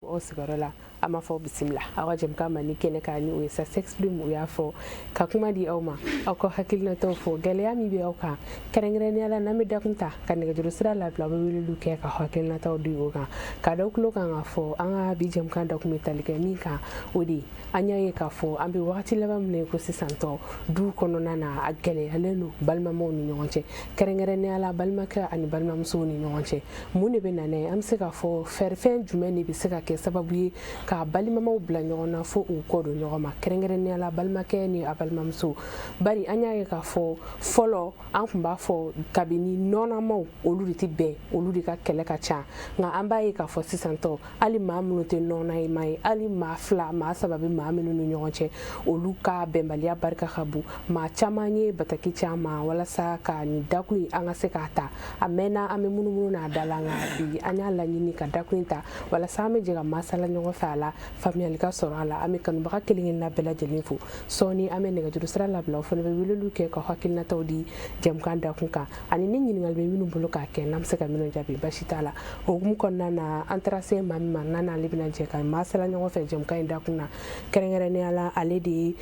o sigorola ama fo bismillah awa jam kama ni kene ka ni o sa s'exprime o ya fo ka kuma di awma ako hakilna to fo gele ami be awka kerengre ni ala nami dakunta kan ne juru sira la bla wilu ke ka hakilna to di o ka da kulo kan fo anga bi jam kan da kuma talike mi ka odi anya ye ka fo ambi wakati leba mne ko sisanto du kono nana agele halenu balma mo ni nyonche kerengre ni ala balma ka ani balma muso ni nyonche mune be nane am se ka fo ferfen jumeni bi se ka ke sababu ka balima ma bla nyona fo u kodo nyoma kerengere ni ala balma ke ni abalma mso bari anya ye ka fo folo an kumba fo kabini nona mo oluriti be oluri ka kele ka cha nga amba ye ka fo sisanto ali ma munote nona e mai ali ma fla ma sababu ma minu nyonche oluka bembalia barka khabu ma chamanye bataki chama wala sa ka ni dakui anga se ka ta amena ame munu na dalanga bi anya la nyini ka dakuinta wala same jega masala nyongo fala famille ka soro ala ame kan baka kelingin na bela jelinfu soni ame nega juru sra la bla fo ne wilu ke ko hakilna tawdi jam kan da kunka ani ni nyingal be minu buluka ke nam se ka minu jabi bashitala o gum kon na antrase mamma nana libina je kan masala nyongo fe jam kan da kunna kerengere ne ala aledi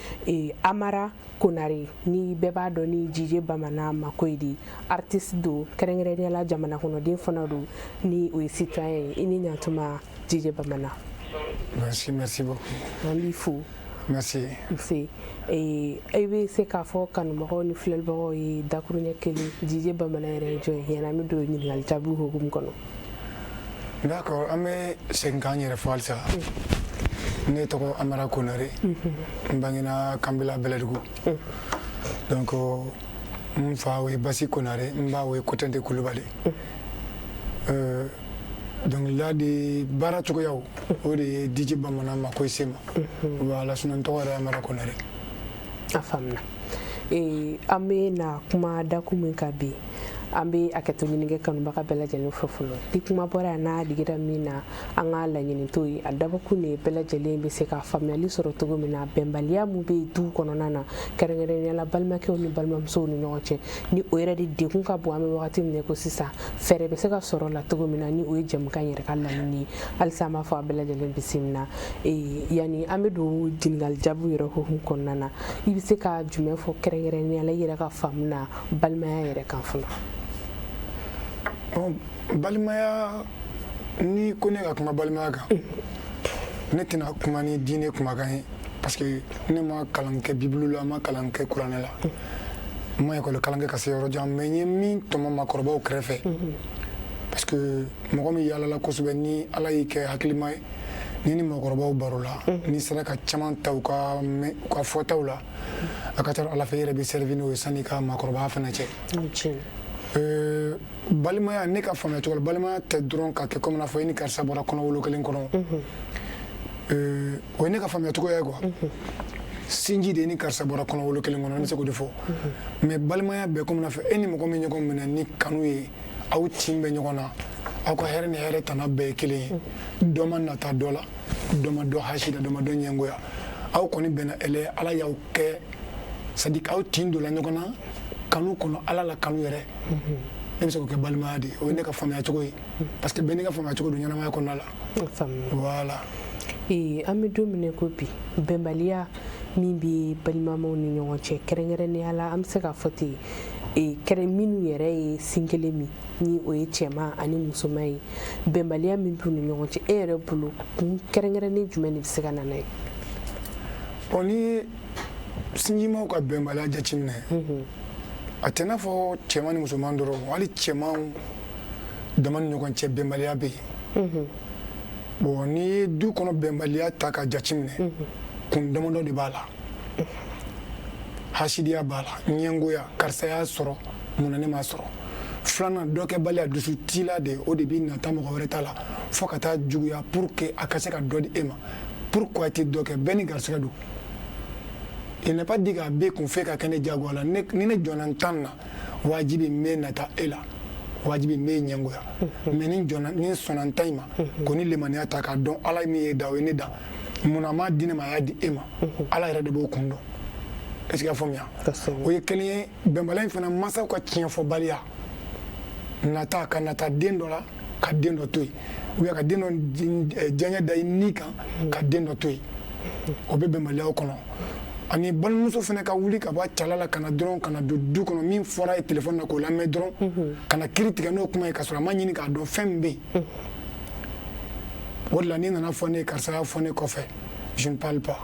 amara kunari ni beba do ni jije bamana makoidi artiste do kerengere ne ala jamana kuno din fonado ni o citoyen ini nyatuma jije bamana. Merci beaucoup. Nami fou. Merci. C'est et c'est qu'à fond quand nous avons une fleur baro et d'accord n'y a que jije bamana rejo yana mi do ni ngal tabu hogum kono. D'accord, ame 5 ans yere falsa. Ne to amara konare. Mbangina kambila beledugo. Donc mfa basi konare mba we kotende kulubali. Donc là de bara choko yaw o de DJ bamana makoy sema wala sunan to wara amara konare afamna ame na kuma da kuma kabe ambe aketo nyinge kanu baka bela jeli fofulo dikuma bora na digira mina anga la nyini toyi adaba kune bela jeli be se ka family soro togo mina bembalia mu be du kono nana kerengere ni la balma ke oni balma mso ni nyoche ni oyere de kun ka bo ame wakati mne ko sisa fere be se ka soro la togo mina ni oye jam kan yere kala ni alsa ma fa bela jeli bisimna yani ame do jingal jabu yero ho hun kono nana ibi se ka jume fo kerengere ni la yere ka famna balma yere kan funa. Balimaya ni kone ka kuma balimaya kan ne tena kuma ni dine kuma kan parce que ne ma kalanke biblu la ma kalanke qur'an la ma ko kalanke ka se yoro jam me ni min to ma korba o krefe parce que mo mi yalla la kosbe ni ala yike hakilima ni mo korba o barola ni sera ka chaman taw ka me ka fotawla akatar ala fayre bi servino sanika ma korba fa na che balimaya ne ka faamuya cogo la balimaya tɛ dɔrɔn ka kɛ comme n'a fɔ e ni karisa bɔra kɔnɔwolo kelen kɔnɔ o ye ne ka faamuya cogo ye quoi sinji de ni karisa bɔra kɔnɔwolo kelen kɔnɔ ne se k'o de fɔ mais balimaya bɛɛ comme n'a fɔ e ni mɔgɔ min ɲɔgɔn minɛ ni kanu ye aw tin bɛ ɲɔgɔn na aw ka hɛrɛ ni hɛrɛ tana bɛɛ ye kelen ye dɔ ma nata dɔ la dɔ ma dɔ hasida dɔ ma dɔ ɲɛngoya aw kɔni bɛnna ɛlɛ ala y'aw kɛ c'est à dire aw tin donna ɲɔgɔn na kanu kono ala la kanu yɛrɛ ne bɛ se k'o kɛ balimaya de o ye ne ka faamuya cogo ye parce que bɛɛ n'i ka faamuya cogo don ɲɛnamaya kɔnɔna la voilà an bɛ don min ko bi bɛnbaliya min bɛ balimamaw ni ɲɔgɔn cɛ kɛrɛnkɛrɛnnenya la an bɛ se k'a fɔ ten kɛrɛ minnu yɛrɛ ye sin kelen min ni o ye cɛman ani musoman ye bɛnbaliya min b'u ni ɲɔgɔn cɛ e yɛrɛ bolo kun kɛrɛnkɛrɛnnen jumɛn de bɛ se ka na n'a ye ni sinjimaw ka bɛnbaliya jateminɛ a tɛ n'a fɔ cɛman ni musoman dɔrɔn hali cɛman dama ni ɲɔgɔn cɛ bɛnbaliya bɛ yen bon n'i ye du kɔnɔ bɛnbaliya ta ka jateminɛ kun damadɔ de b'a la hasidiya b'a la ɲɛngoya karisa y'a sɔrɔ munna ne m'a sɔrɔ filanan dɔ kɛbaliya dusu tila de o de bɛ nata mɔgɔ wɛrɛ ta la fo ka taa juguya pour que a ka se ka dɔ di e ma pourquoi i tɛ dɔ kɛ bɛɛ ni garisɛgɛ don il n'est pas dit qu'à be qu'on fait qu'à ne jago la ni ne jɔnna tan na wajibi me nata e la wajibi me ɲɛngoya mais ni jɔnna ni sɔnna tan ma ko ni lemaniya ta k'a dɔn ala min ye da o ye ne da munna ma di ne ma a y'a di e ma ala yɛrɛ de b'o kun dɔn est ce que y'a faamuya o ye kelen ye bɛnbaliya in fana mansaw ka tiɲɛfɔbaliya nata ka nata den dɔ la ka den dɔ to yen ou bien ka den dɔ diɲɛ da i ni kan ka den dɔ to yen o bɛ bɛnbaliyaw kɔnɔ ani balimamuso fana ka wuli ka bɔ cɛla la ka na dɔrɔn ka na don du kɔnɔ min fɔra ye téléphone na k'o lamɛn dɔrɔn ka na kiiri tigɛ n'o kuma ye ka sɔrɔ a ma ɲini k'a dɔn fɛn min bɛ yen o de la n'i nana fɔ ne ye karisa y'a fɔ ne kɔfɛ je ne parle pas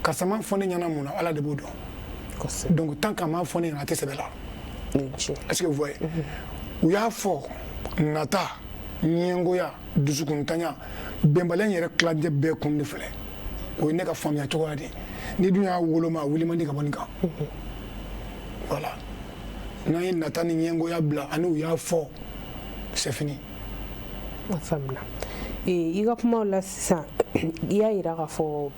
karisa m'a fɔ ne ɲɛna mun na ala de b'o dɔn donc tant que a m'a fɔ ne ɲɛna a tɛ sɛbɛ la est-ce que vous voyez u y'a fɔ nata ɲɛngoya dusukuntanya bɛnbaliya in yɛrɛ tilancɛ bɛɛ kun de filɛ o ye ne ka faamuya cogoya de ni dun y'a woloma a wuli man di ka bɔ nin kan voilà n'an ye nata ni ɲɛngoya bila ani u y'a fɔ c'est fini a faamuna i ka kumaw la sisan i y'a yira k'a fɔ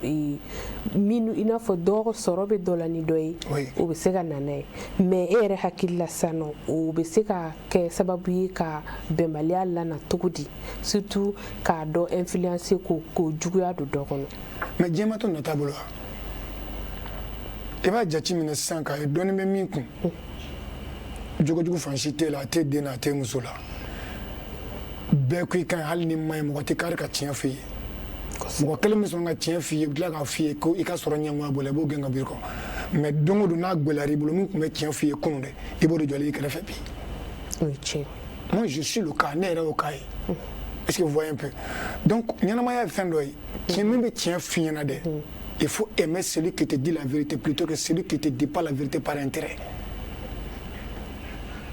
minnu i n'a fɔ dɔ sɔrɔ bɛ dɔ la ni dɔ ye o bɛ se ka na n'a ye mais e yɛrɛ hakili la sisan nɔ o bɛ se ka kɛ sababu ye ka bɛnbaliya lana cogo di surtout k'a dɔ influencer k'o juguya don dɔ kɔnɔ mais diɲɛ ma to nata bolo wa i b'a jate minɛ sisan k'a ye dɔɔnin bɛ min kun jogojugu fan si tɛ la a tɛ den na a tɛ muso la bɛɛ ko i kan hali ni ma ye mɔgɔ tɛ kari ka tiɲɛ f'i ye mɔgɔ kelen min sɔn ka tiɲɛ f'i ye u tila k'a f'i ye ko i ka sɔrɔ ɲɛngoya bolo i b'o gɛn ka b'i kɔ mais don o don n'a gɛlɛyara i bolo min tun bɛ tiɲɛ f'i ye kunun dɛ i b'o de jɔlen i kɛrɛfɛ bi o ye tiɲɛ moi je suis le cas ne yɛrɛ y'o cas ye est-ce que vous voyez un peu donc ɲɛnamaya ye fɛn dɔ ye tiɲɛ min bɛ tiɲɛ f'i ɲɛna dɛ il faut aimer celui qui te dit la vérité plutôt que celui qui te dit pas la vérité par intérêt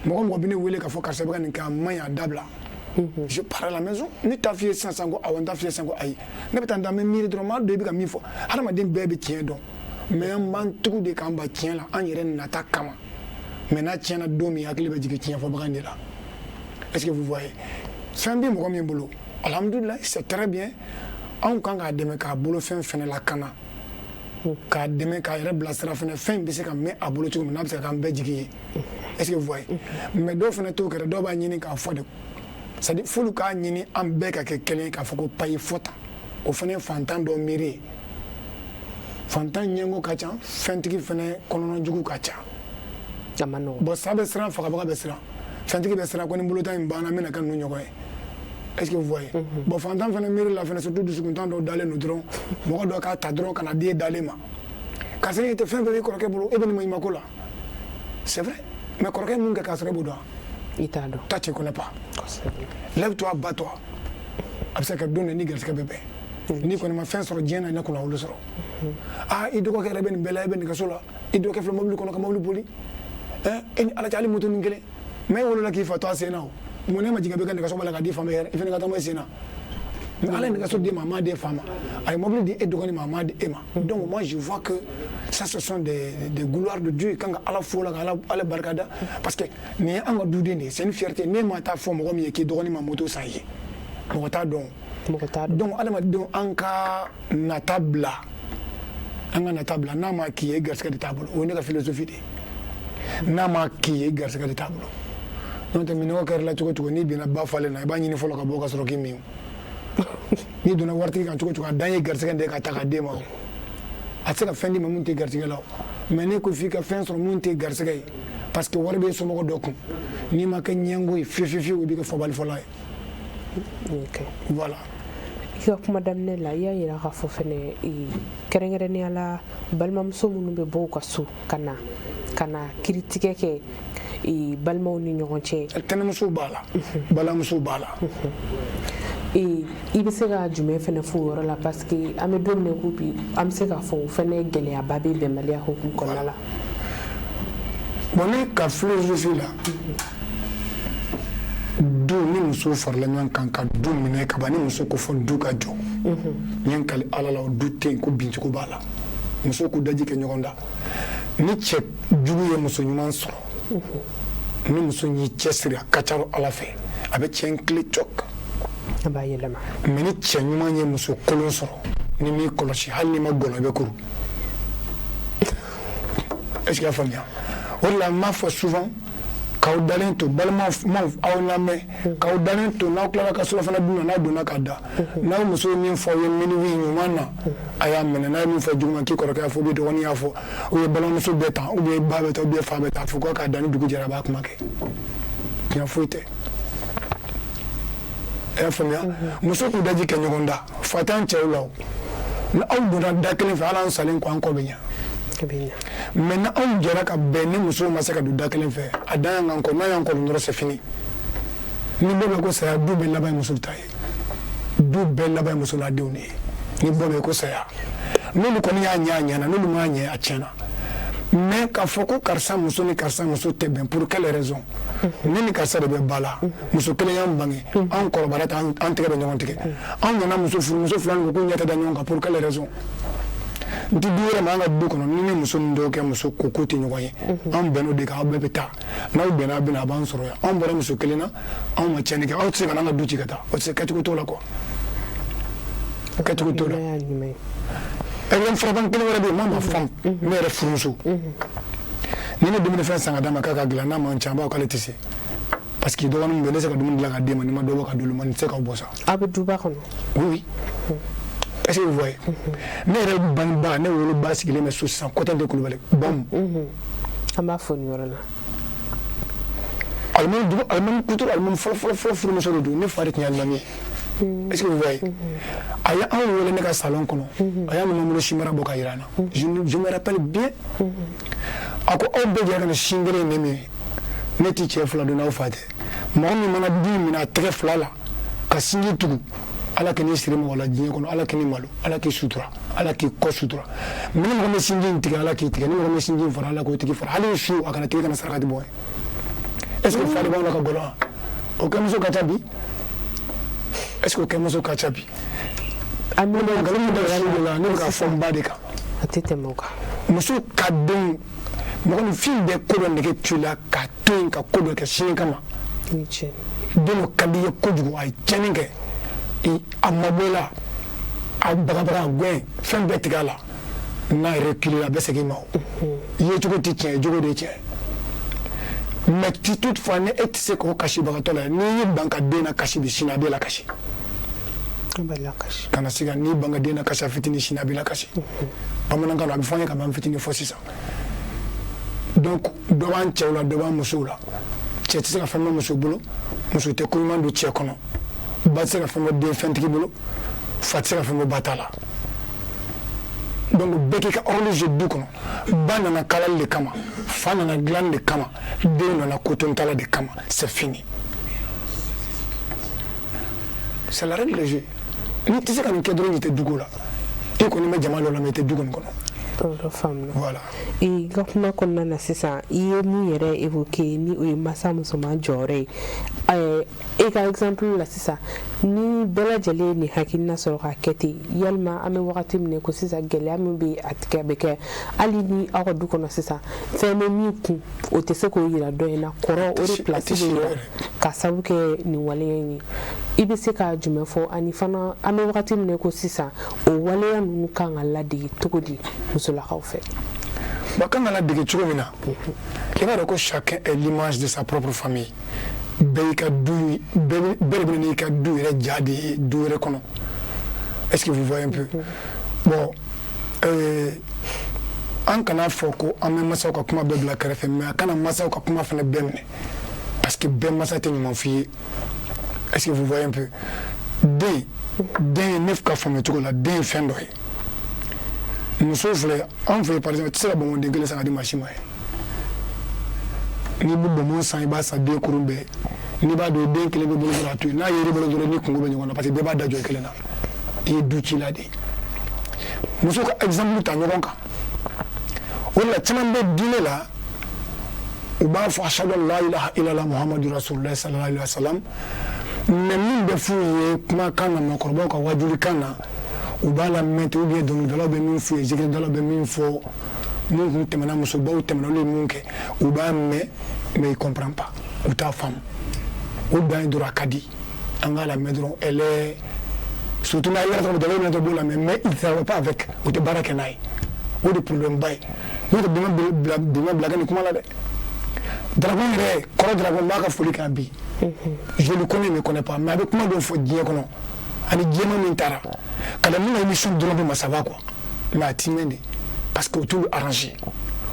mɔgɔ mɔgɔ bɛ ne wele k'a fɔ karisa bɛ ka nin kɛ a man ɲi a dabila je pars à la maison ni t'a f'i ye sisan ko awɔ n t'a f'i ye sisan ko ayi ne bɛ taa n da n bɛ miiri dɔrɔn maa dɔ i bɛ ka min fɔ hadamaden bɛɛ bɛ tiɲɛ dɔn mais an b'an tugu de k'an ba tiɲɛ la an yɛrɛ nata kama mais n'a tiɲɛna don min hakili bɛ jigin tiɲɛ fɔbaga de la est-ce que vous voyez fɛn bɛ mɔgɔ min bolo alhamdulilayi c'est très bien anw kan k'a dɛmɛ k'a bolo fɛn fɛnɛ lakana k'a dɛmɛ k'a yɛrɛ bilasira fɛnɛ fɛn bɛ se ka mɛn a bolo cogo min n'a bɛ se k'an bɛɛ jigi ye est-ce que vous voyez mais dɔw fɛnɛ t'o kɛra dɔw b'a ɲini k'a fɔ de c'est-à-dire f'olu k'a ɲini an bɛɛ ka kɛ kelen ye k'a fɔ ko payi fɔ tan o fɛnɛ ye fantan dɔ miiri ye fantan ɲɛngo ka ca fɛntigi fɛnɛ kɔnɔnajugu ka ca bon sa bɛ siran fagabaga bɛ siran fɛntigi bɛ siran ko ni bolotan in banna n bɛna kɛ ninnu ɲɔgɔn ye est-ce que vous voyez bon fantan fɛnɛ miiri la fɛnɛ surtout dusukuntan dɔw dalen don dɔrɔn mɔgɔ dɔ k'a ta dɔrɔn ka na di e dalen ma karisa e tɛ fɛn bɛɛ b'i kɔrɔkɛ bolo e bɛ nin maɲumako la c'est vrai mais kɔrɔkɛ mun kɛ k'a sɔrɔ e b'o dɔn toi tu ne connais pas lève-toi bats-toi a bɛ se ka don de ni garisigɛ bɛ bɛn n'i kɔni ma fɛn sɔrɔ diɲɛ na ne kɔnɔ olu sɔrɔ i dɔgɔkɛ yɛrɛ bɛ nin bɛɛ la e bɛ nɛgɛso la i dɔgɔkɛ filɛ mobili kɔnɔ ka mobili boli e ni ala cɛ hali moto nin kelen mais e wolola k'i fa to a sen na o mun ne ma jigin a bɛ ka nɛgɛso b'a la k'a di fa ma yɛrɛ i fana ka taa ma i sen na mais ala ye nɛgɛso di ma a m'a di fa ma a ye mobili di e dɔgɔnin ma a m'a di e ma donc moi je vois que ça ce sont des gloires de Dieu kan ka ala fo la ka ala barikada parce que nin ye an ka duden de ye c'est une fierté ne ma taa fɔ mɔgɔ min ye k'i dɔgɔnin ma moto san ye mɔgɔ t'a dɔn donc adamadenw an ka nata bila n'a ma k'i ye garisigɛ de t'a bolo o ye ne ka philosophie de ye n'a ma k'i ye garisigɛ de t'a bolo n'o tɛ minɛnko kɛra la cogo o cogo n'i binna ba falen na i b'a ɲini fɔlɔ ka bɔ ka sɔrɔ k'i min n'i donna waritigi kan cogo o cogo a dan ye garisigɛ de ye ka ta k'a d'e ma o a tɛ se ka fɛn d'i ma mun tɛ garisigɛ la o mais ne ko f'i ka fɛn sɔrɔ mun tɛ garisigɛ ye parce que wari bɛ somɔgɔ dɔ kun n'i ma kɛ ɲɛngo ye fiyewu i bɛ kɛ fɔbalifɔla ye voilà i ka kuma daminɛ la i y'a yira k'a fɔ fɛnɛ kɛrɛnkɛrɛnnenya la balimamuso minnu bɛ bɔ u ka so ka na kiritigɛ kɛ balimaw ni ɲɔgɔn cɛ tɛnɛmusow b'a la balimamusow b'a la i bɛ se ka jumɛn fɛnɛ fɔ o yɔrɔ la parce que an bɛ don min ko bi an bɛ se k'a fɔ o fɛnɛ gɛlɛyaba bɛ bɛnbaliya hukumu kɔnɔna la bon ne ka philosophie la du ni muso farala ɲɔgɔn kan ka du minɛ ka ban ni muso ko fɔ du ka jɔ n ye n kali ala la o du tɛ yen ko bincogo b'a la muso k'u daji kɛ ɲɔgɔn da ni cɛ jugu ye muso ɲuman sɔrɔ ni muso y'i cɛsiri a ka ca ala fɛ a bɛ cɛ in tile cɔk mais ni cɛ ɲuman ye muso kolon sɔrɔ ni m'i kɔlɔsi hali n'i ma gɔnɔ i bɛ kuru est-ce que i y'a faamuya o de la n b'a fɔ souvent k'aw dalen to balimaw aw lamɛn k'aw dalen to n'aw tilara ka surafana dun na n'a donna ka da n'aw muso ye min fɔ aw ye miniwi ɲuman na a y'a minɛ n'a ye min fɔ juguman k'i kɔrɔkɛ y'a fɔ ou bien dɔgɔnin y'a fɔ ou bien balimamuso bɛ tan ou bien ba bɛ tan ou bien fa bɛ tan a fɔ ko k'a da ni dugu jɛra a b'a kuma kɛ tiɲɛ foyi tɛ e faamuya muso k'u daji kɛ ɲɔgɔn da fa t'an cɛw la o ni aw donna da kelen fɛ ala an salen kɔ an kɔ bɛ ɲa mais ni anw jɛra ka bɛn ni musow ma se ka don da kelen fɛ a dan y'an kɔ n'a y'an kɔlɔn dɔrɔn c'est fini ni bɔ bɛ ko saya du bɛɛ laban ye muso ta ye du bɛɛ laban ye muso la denw de ye ni bɔ bɛ ko saya n'olu kɔni y'a ɲɛ a ɲɛna n'olu m'a ɲɛ a tiɲɛna mais k'a fɔ ko karisa muso ni karisa muso tɛ bɛn pour quelle raison ne ni karisa de bɛ ba la muso kelen y'an bange an kɔrɔbayara tan an tɛgɛ bɛ ɲɔgɔn tigɛ an nana muso furu muso fila nin ko k'u ɲɛ tɛ da ɲɔgɔn kan pour quelle raison n tɛ du wɛrɛ ma an ka du kɔnɔ ni ne muso ni dɔgɔkɛ muso ko k'u tɛ ɲɔgɔn ye an bɛnn'o de kan aw bɛɛ bɛ taa n'aw bɛnna a bɛ na a b'an sɔrɔ yan anw bɔra muso kelen na anw ma tiɲɛni kɛ aw tɛ se ka n'an ka du ci ka taa o tɛ se kɛcogo t'o la quoi kɛcogo t'o la exemple faraban kelen wɛrɛ bɛ yen ma faamu ne yɛrɛ furumuso ni ne dumuni fɛn san ka d'a ma k'a ka dilan n'a man ca an b'a k'ale tɛ se parce que dɔgɔnin min bɛ ne se ka dumuni dilan ka d'e ma n'i ma dɔ bɔ ka d'olu ma nin tɛ se k'aw bɔ sa. A bɛ duba kɔnɔ. oui est-ce que vous voyez ne yɛrɛ bangebaa ne woloba sigilen bɛ so sisan Kɔtɛ de Kulubali bamu. An b'a fɔ nin yɔrɔ la. alimami kutu alimami fɔlɔ furumuso de don ne fa de tun y'a lamɛn. Est-ce que vous voyez a y'a anw wele ne ka salon kɔnɔ a y'a numamuru simara bɔ ka jira an na je me rappelle bien a ko aw bɛɛ jɛra ka nin sin kelen ne min ne tɛ cɛ fila don n'aw fa tɛ mɔgɔ min mana den minɛ a tɛgɛ fila la ka sinji tugu ala k'i siri mɔgɔ la diɲɛ kɔnɔ ala k'i malo ala k'i sutura ala k'i kɔ sutura mais ni mɔgɔ min sinji in tigɛ ala k'i tigɛ ni mɔgɔ min sinji in fara ala k'o tigi fara hali su a kana tigɛ kana sarakati bɔ est-ce que fa de b'anw na ka gɔlɔn o kɛmuso ka ca bi est-ce que o kɛmuso ka ca bi ngalon min bɛ su de la ne bɛ ka fɔ n ba de kan a tɛ tɛmɛ o kan muso ka den mɔgɔninfin bɛ ko dɔ nege tu la ka to yen ka ko dɔ kɛ sini kama den dɔ ka di i ye kojugu a ye tiɲɛni kɛ a mabɔ i la a bagabaga a gɛn fɛn bɛɛ tigɛ a la n'a yɛrɛ kili a bɛ segin i ma o i ye cogo tɛ tiɲɛ jogo de ye tiɲɛ mais toutefois ni e tɛ se k'o kasibagatɔ la n'i y'i ban ka den na kasi bi sini a bɛ la kasi kana se ka n'i ban ka den na kasi a fitinin sini a bɛ la kasi bamanankan na a bɛ fɔ an ye ka ban fitinin fɔ sisan donc dɔ b'an cɛw la dɔ b'an musow la cɛ tɛ se ka fɛn bɛ muso bolo muso tɛ ko ɲuman don cɛ kɔnɔ ba tɛ se ka fɛn bɛ den fɛntigi bolo fa tɛ se ka fɛn bɛ ba ta la donc bɛɛ k'i ka horloge du kɔnɔ ba nana kalali de kama fa nana dilanni de kama den nana kotontala de kama c'est fini c'est la règle du jeu n'i tɛ se ka nin kɛ dɔrɔn i tɛ dugu la i kɔni bɛ jama dɔ la mais i tɛ du kɔni kɔnɔ. Voilà. I ka kuma kɔnɔna na sisan i ye min yɛrɛ évoqué ni o ye masa musoman jɔyɔrɔ ye e ka exemple la sisan ni bɛɛ lajɛlen ye nin hakilina sɔrɔ ka kɛ ten yalima an bɛ wagati min ko sisan gɛlɛya min bɛ a tigɛ bɛ kɛ hali ni aw ka du kɔnɔ sisan fɛn bɛ min kun o tɛ se k'o yira dɔ in na kɔrɔ o de place bɛ yira ka sababu kɛ nin waleya in ye i bɛ se ka jumɛn fɔ ani fana an bɛ wagati min ko sisan o waleya ninnu kan ka ladege cogo di musolakaw fɛ. Ba kan ka ladege cogo min na i b'a dɔn ko chacun est l'image de sa propre famille bɛɛ y'i ka du bɛɛ de bɛ n'i ka du yɛrɛ ja de ye du wɛrɛ kɔnɔ est-ce que vous voyez un peu bon an kana fɔ ko an bɛ masaw ka kuma bɛɛ bila kɛrɛfɛ mais a kana masaw ka kuma fana bɛɛ minɛ parce que bɛɛ masa tɛ ɲuman f'i ye est-ce que vous voyez un peu den ye ne ka faamuya cogo la den ye fɛn dɔ ye muso filɛ an fɛ par exemple i tɛ se ka bɔnbɔnden kelen san ka di maa si ma ye n'i bɛ bɔnbɔn san i b'a san den kurun bɛɛ n'i b'a dɔn den kelen bɛ bolo dɔrɔn a to yen n'a yer'i bolo dɔrɔn n'i kungo bɛ ɲɔgɔn na parce que bɛɛ b'a da jɔ i kelen na i ye du ci la de muso ka exemple ta ɲɔgɔn kan o de la caman bɛ diinɛ la u b'a fɔ ashhadu an la ilaha illallah muhammadu rasulullah sallallahu alaihi wa sallam mais min bɛ f'u ye kumakan na mɔgɔkɔrɔbaw ka wajulikan na u b'a lamɛn ten ou bien dɔnkilidalaw bɛ min f'u ye zikiridaalaw bɛ min fɔ mun kun tɛmɛna musobaw tɛmɛna olu ye mun kɛ u b'a mɛn mais ils comprennent pas u t'a faamu o dan ye dɔrɔn a ka di an k'a lamɛn dɔrɔn elle est surtout n'a yɛrɛ sɔrɔ dɔnkili minɛ b'o la mais il ne travaille pas avec u tɛ baara kɛ n'a ye o de problème ba ye n'o tɛ dɛmɛ bila kɛ nin kuma la dɛ dragon yɛrɛ kɔrɔ dragon b'a ka foli kan bi je le connais mais connais pas mais a bɛ kuma dɔw fɔ diɲɛ kɔnɔ ani diɲɛma min taara kada min na émission dɔrɔn bɛ ma ça va quoi mais a ti mɛn de parce que o t'olu arrangé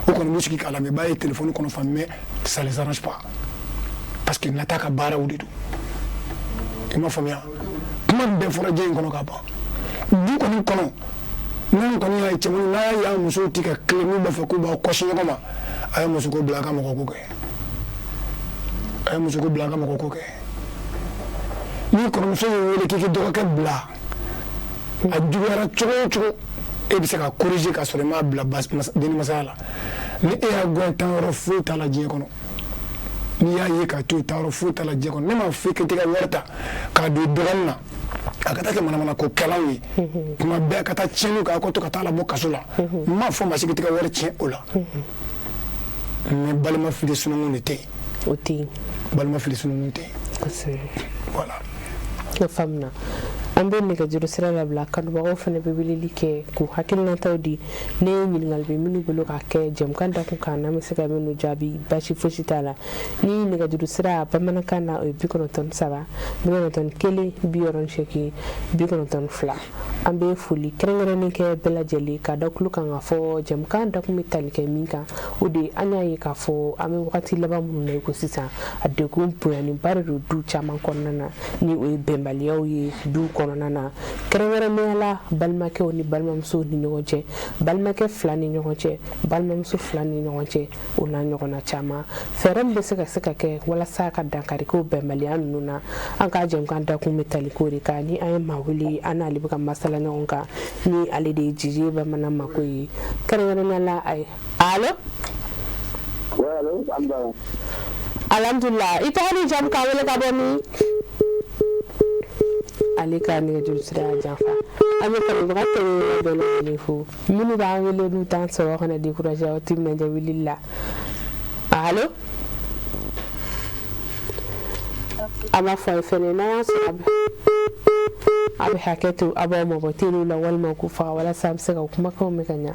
o kɔni b'u sigi k'a lamɛn b'a ye téléphone kɔnɔ fan mais ça les arrange pas parce que nata ka baaraw de don i ma faamuya kuma bɛɛ fɔra diɲɛ in kɔnɔ ka ban du kɔni kɔnɔ n'an kɔni y'a ye cɛmannin n'a y'a musow ti ka kile n'u b'a fɛ k'u b'a kɔsi ɲɔgɔn ma a ye muso ko bila a ka mɔgɔ ko kɛ a ye muso ko bila a ka mɔgɔ ko kɛ ni kɔrɔmuso y'i wele k'i ka dɔgɔkɛ bila a juguyara cogo o cogo e bɛ se ka corriger ka sɔrɔ i m'a bila dennimasaya la ni e y'a gɔn tan yɔrɔ foyi t'a la diɲɛ kɔnɔ n'i y'a ye k'a to yen tan yɔrɔ foyi t'a la diɲɛ kɔnɔ ne m'a fɔ i ka t'i ka wari ta k'a don dɔgɔnin na a ka taa kɛ manamana ko kɛlaw ye kuma bɛɛ ka taa tiɲɛniw kɛ a ko to ka taa labɔ kaso la n m'a fɔ maa si ka t'i ka wari tiɲɛ o la mais balima fili sununkun de tɛ yen o tɛ yen balima fili sununkun tɛ yen kosɛbɛ voilà ne faamuna an bɛ nɛgɛjuru sira labila kanubagaw fana bɛ weleli kɛ k'u hakilinataw di ne ye ɲininkali bɛ minnu bolo k'a kɛ jɛmukan da kun kan n'an bɛ se ka minnu jaabi basi fosi t'a la ni nɛgɛjuru sira bamanankan na o ye 93 91 68 92 an bɛ foli kɛrɛnkɛrɛnnen kɛ bɛɛ lajɛlen ka da tulo kan ka fɔ jɛmukan da kun bɛ tali kɛ min kan o de an y'a ye k'a fɔ an bɛ wagati laban minnu na i ko sisan a degun bonyanniba de don du caman kɔnɔna na ni o ye bɛnbaliyaw ye du kɔnɔna na kɛrɛnkɛrɛnnenya la balimakɛw ni balimamusow ni ɲɔgɔn cɛ balimakɛ fila ni ɲɔgɔn cɛ balimamuso fila ni ɲɔgɔn cɛ o n'a ɲɔgɔnna caman fɛɛrɛ min bɛ se ka kɛ walasa ka dankari ko bɛnbaliya ninnu na an ka jɛmukan da kun bɛ tali ko de kan ni an ye maa wele an n'ale bɛ ka masala ɲɔgɔn kan ni ale de ye Jiji Bamanan Mako ye kɛrɛnkɛrɛnnenya la a ye allo alhamdulillah i tɔgɔ ni jamu k'an wele ka bɔ min ale ka nɛgɛjuru sira y'a janfa an bɛ kanubaga kɛrɛnkɛrɛnnen bɛɛ lajɛlen fo minnu b'an wele n'u t'an sɔrɔ kana décourager aw timinanja wilili la allo a b'a fɔ a ye fɛnɛ n'an y'a sɔrɔ a bɛ hakɛ to a b'aw mabɔ teliw la walima k'u faga walasa a bɛ se ka kumakanw mɛn ka ɲa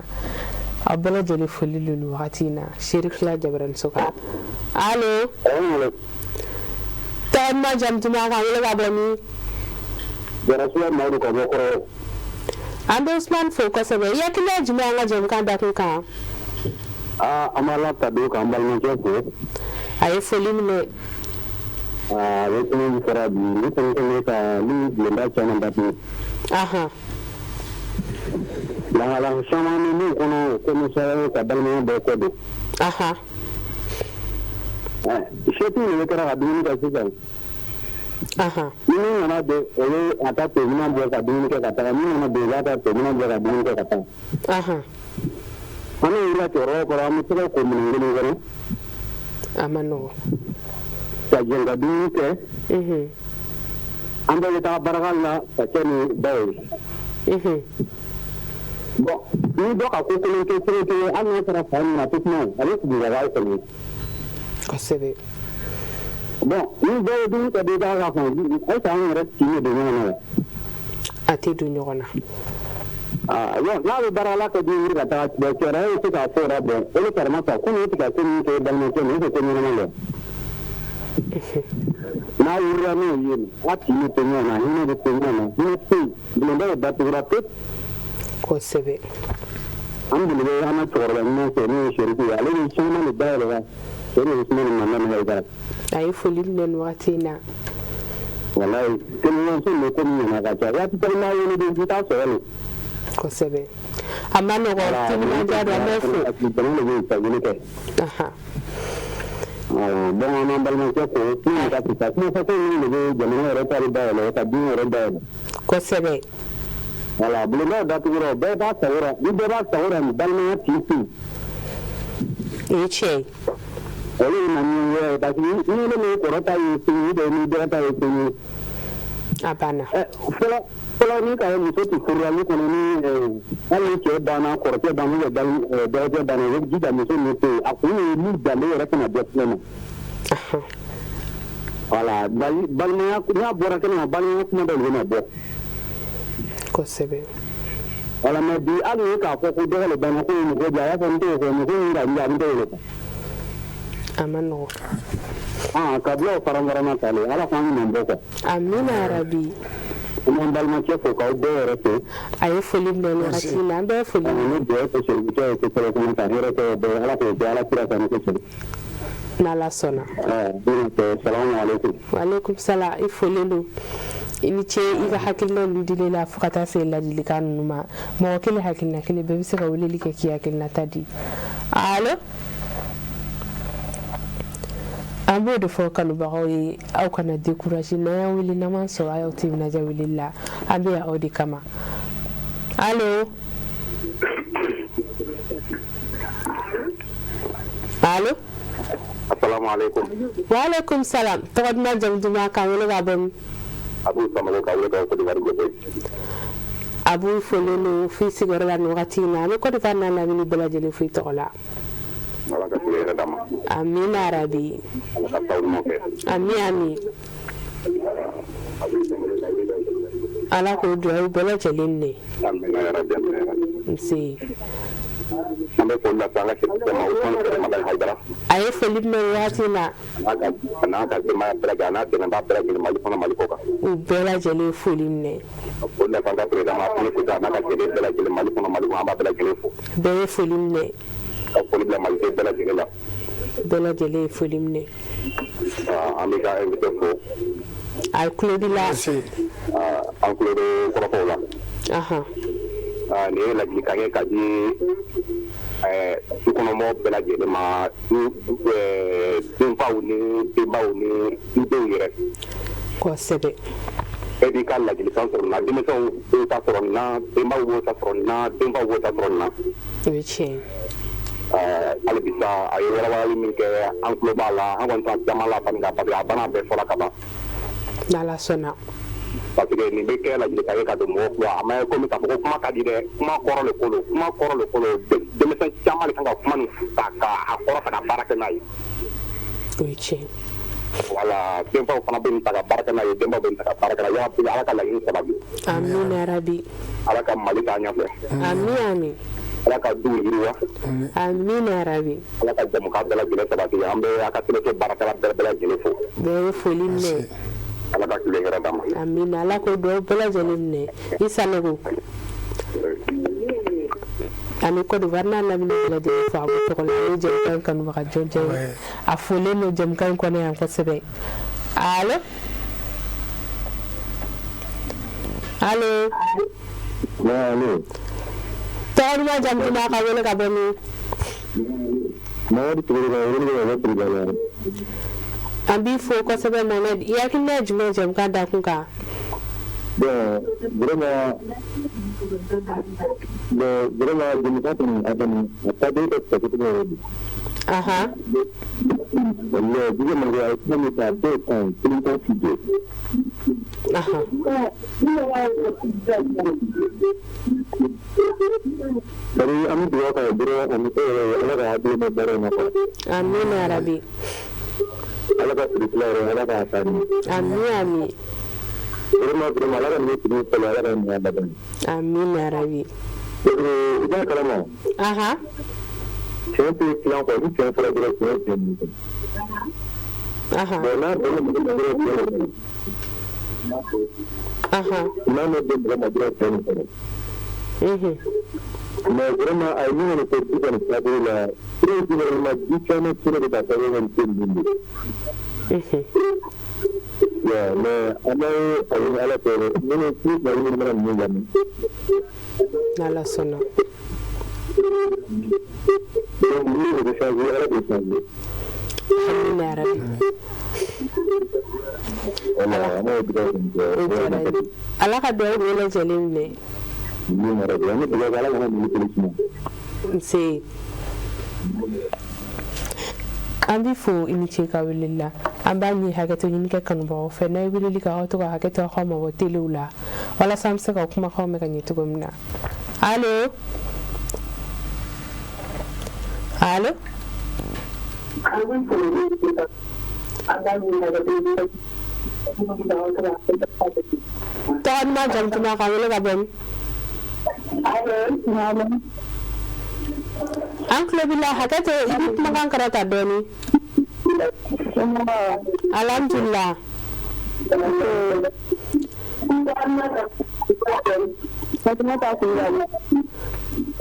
aw bɛɛ lajɛlen foli lo nin wagati in na Serifila Jabaramuso kan allo tɔgɔ duman jamu duman k'an wele ka bɔ min Jarasuya Madu ka bɔ Kɔrɔ an bɛ Usman fo kosɛbɛ i hakilina ye jumɛn an ka jɛmukan da kun kan an b'a la ta don k'an balimakɛ fo a ye foli minɛ a bɛ kuma fɔra bi ne fɛnɛ kɛlen ka ni bulonda caman datugu lahala caman bɛ min kɔnɔ komisariya ka balimaya bɛɛ kɔ don setu de bɛ kɛra ka dumuni kɛ sisan ni min nana don o ye a ta tominɛn bɔ ka dumuni kɛ ka taga min nana don o b'a ta tominɛn bɔ ka dumuni kɛ ka taga an bɛ wuli cɛkɔrɔba kɔrɔ an bɛ se ka ko minɛn kelen kɔnɔ a ma nɔgɔn ka jɛn ka dumuni kɛ an bɛɛ bɛ taa baraka la ka kɛ ni baw ye bon ni dɔ ka ko kelen kɛ kelen kelen hali n'a sɔrɔ fa min na to kuma a bɛ sigi ka b'a kɔnɔ kosɛbɛ bon ni dɔ ye dumuni kɛ de b'a ka fɔ ayisa an yɛrɛ tin de don ɲɔgɔn na wa a tɛ don ɲɔgɔn na n'a bɛ baara la ka dumuni ka taga cɛkɔrɔba ye se k'a fɔ yɛrɛ bɛn o de karama sa ko ne tɛ ka ko min kɛ balimakɛ ma e tɛ ko ɲɛnama dɛ n'a wulila n'o ye a tin to ɲɔgɔn na hinɛ bɛ to ɲɔgɔn na hinɛ tɛ yen bulonda bɛ datugura pewu kosɛbɛ an bolo bɛ an ka cɛkɔrɔba ɲuman fɛ n'o ye Serifu ye ale ni caman de dayɛlɛla o de ye Usumani Mamadu Hayidara a ye foli minɛ nin wagati in na walayi telimanso de ko min ɲɛna ka ca waati bɛɛ n'a wele de i t'a sɔrɔ de kosɛbɛ a ma nɔgɔn timinanja don an bɛ fo jamana de bɛ ka wele kɛ donc an b'an balimakɛ fo min ka fisa kuma fɔ ko min de bɛ jamana yɛrɛ taari dayɛlɛ ka diɲɛ yɛrɛ dayɛlɛ kosɛbɛ voilà bulondaw datugura bɛɛ b'a sago la ni bɛɛ b'a sago la nin balimaya t'i fin o ye tiɲɛ ye olu ye na ni wɛrɛ parce que ni ne min kɔrɔ ta ye fin ou bien ni dɔgɔ ta ye fin ye a banna fɔlɔ ni ka muso tɛ furula ni kɔnɔ ni hali ni cɛ banna kɔrɔkɛ banna ou bien dɔgɔkɛ banna i bɛ jija muso min to yen a kun ye ni danbe yɛrɛ kana bɔ filɛ ma voilà balimaya n'a bɔra kɛnɛ ma balimaya kuma dɔ de bɛna bɔ kosɛbɛ voilà mais bi hali ni k'a fɔ ko dɔgɔ de banna ko ye mɔgɔ jɛ a y'a fɔ n t'o fɔ muso in ka wuli a bɛ t'o de fɔ a ma nɔgɔn kabila o fara-farana ta le ala k'an ɲuman bɔ quoi amina yarabi an b'an balimakɛ fo k'aw bɛɛ yɛrɛ fo a ye foli minɛ nin wagati in na an bɛɛ ye foli minɛ ni dugawu kɛ Serifukɛ ye kosɛbɛ fana ka hɛrɛ kɛ bɛɛ ala k'o kɛ ala kira ka ni kosɛbɛ n'ala sɔnna. Salamu alaikum. Wa alaikum salam. I folen don. I ni ce i ka hakilina ninnu dili la fo ka taa se ladilikan ninnu ma. Mɔgɔ kelen hakilina kelen bɛɛ bɛ se ka weleli kɛ k'i hakilinata di. Allo. An b'o de fɔ kanubagaw ye aw kana décourager n'an y'aw wele n'an m'an sɔrɔ a y'aw timinadiya weleli la an bɛ yan aw de kama. Allo. Allo. Assalamu alaikum. Wa alaikum salam. Tɔgɔ duman jamu duman kan wele ka bɔ min? Abu Samalo ka wele ka Côte d'Ivoire gobe. Abu folen don f'i sigiyɔrɔ la nin wagati in na an bɛ Côte d'Ivoire n'a lamini bɛɛ lajɛlen fo i tɔgɔ la. Ala ka tile yɛrɛ d'a ma. Amina rabi. Ala ka taw ɲuman kɛ. Ami. Ala k'o dugawu bɛɛ lajɛlen ne. Amina yarabi. Nse. An bɛ foli lase an ka sɛbɛn ma Usman Magali Hayidara. A ye foli minɛ wagati in na. A n'a ka denbaya bɛɛ lajɛlen a n'a dɛmɛbaa bɛɛ lajɛlen Mali kɔnɔ Mali kɔ kan. U bɛɛ lajɛlen foli minɛ. Foli lase an ka président Asimi Goïta a n'a ka jɛden bɛɛ lajɛlen Mali kɔnɔ Mali kɔnɔ an b'a bɛɛ lajɛlen fo. Bɛɛ ye foli minɛ. Ka foli bila Maliden bɛɛ lajɛlen la. Bɛɛ lajɛlen ye foli minɛ. An bɛ ka invité fo. A tulo b'i la. An tulo bɛ kɔrɔfɔw la. Nin ye ladilikan ye ka di dukɔnɔmɔgɔw bɛɛ lajɛlen ma denfaw ni denbaw ni denw yɛrɛ. Kosɛbɛ. Bɛɛ b'i ka ladilikan sɔrɔ nin na denmisɛnw b'o ta sɔrɔ nin na denbaw b'o ta sɔrɔ nin na denfaw b'o ta sɔrɔ nin na. O ye tiɲɛ. Hali bi sa a ye walawalali min kɛ an tulo b'a la an kɔni t'an caman la faamuya parce que a bana bɛɛ fɔra ka ban. N'Ala sɔnna. Parce que nin bɛ kɛ ladilikan ye ka don mɔgɔw tulo a ma komi k'a fɔ ko kuma ka di dɛ kuma kɔrɔ le ko don denmisɛn caman de kan ka kuma nin ta k'a kɔrɔ fɛ ka baara kɛ n'a ye. O ye tiɲɛ. Wala denfaw fana bɛ nin ta ka baara kɛ n'a ye denbaw bɛ nin ta ka baara kɛ n'a ye yarabi Ala ka laɲini sabati. Amina yarabi. Ala ka Mali k'a ɲɛfɛ. Amin. Ala ka du yiriwa. Amina yarabi. Ala ka jamukan bɛɛ lajɛlen sabati an bɛ a ka sɛbɛnso baarakɛla bɛɛ lajɛlen fo. Bɛɛ ye foli minɛ. Ala ka tile hɛrɛ d'an ma. Amina Ala k'o dugawu bɛɛ lajɛlen minɛ. I Sanogo. An bɛ Côte d'Ivoire n'a lamini bɛɛ lajɛlen fo a b'o tɔgɔ la o ye jɛmukan in kanubaga jɔnjɔn ye a folen don jɛmukan in kɔnɔ yan kosɛbɛ. Allo. Allo. Allo. Tɔgɔ duman jamu duman ka wele ka bɔ min? Mamadu Togola ka wele ka bɔ Kurubala. An b'i fo kosɛbɛ Mohamed i hakilina ye jumɛn ye jɛmukan da kun kan? Bon vraiment jɛmukan kɔni a kɔni a ka di ka sɛbɛn cogo ye. Wallahi jigi ma ya kuma min ta bɛɛ kan kelen kan fi je. Bari an bɛ dugawu kɛ dɔrɔn a muso yɛrɛ Ala ka hakili mɛn baara in na quoi. Amina yarabi. Ala ka siri fila yɛrɛ Ala k'a kari. Amin. Vraiment Ala ka nin siri fila Ala ka nin laban. Amin yarabi. I b'a kalama. Tiɲɛ tɛ tilan kɔ ni tiɲɛ fɔra dɔrɔn tiɲɛ tɛ nin kɔ. Bon n'a bɛn na mɔgɔ ma dɔrɔn tiɲɛ de kɔnɔ. N'a ma bɛn mɔgɔ ma dɔrɔn tiɲɛ de kɔnɔ. Mais vraiment a ye min kɔni fɔ du kɔni taabolo la très généralement du caman tora de ka taa ɲɔgɔn ko ninnu de. Mais an b'a ye a ɲini Ala fɛ minnu plus ka ɲini mana ninnu lamɛn. N'Ala sɔnna. Donc minnu de bɛ changer Ala bɛ changer. Amina yarabi. Voilà an b'o dugawu kɔni kɛ. Ala ka dugawu bɛɛ lajɛlen minɛ. Min yarabi an bɛ dugawu kɛ Ala kana nin kɛlɛ suma. Nse. An b'i fo i ni ce ka weleli la an b'a ɲini hakɛto ɲini kɛ kanubagaw fɛ n'a ye weleli kɛ aw to ka hakɛto aw ma bɔ telew la walasa an bɛ se ka kumakanw mɛn ka ɲɛ cogo min na. Allo. Tɔgɔ duman jamu duman ka wele ka bɔ min? An tulo b'i la hakɛto i bɛ kumakan karata dɔɔni. Alhamdulillah.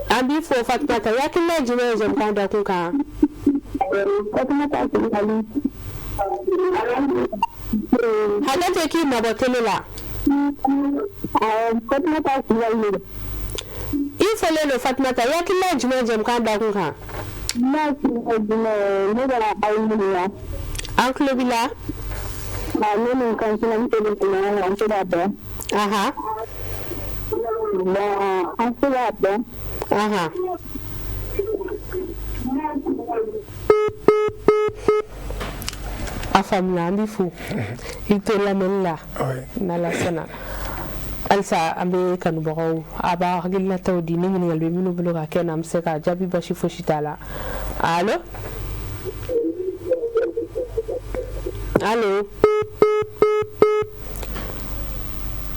An b'i fo Fatumata i hakilina ye jumɛn ye jɛmukan da kun kan? Hakate ki mabotelela. Ifele lo Fatmata yakila juma jam kan da kun kan. Uncle Bila. Aha. Aha. Afam na mbifu. Ito la mella. Nala sana. Alsa ambe kanu bagaw aba hagil na tawdi ni ngal be minu bloga kenam seka jabi bashi foshitala. Allo? Allo?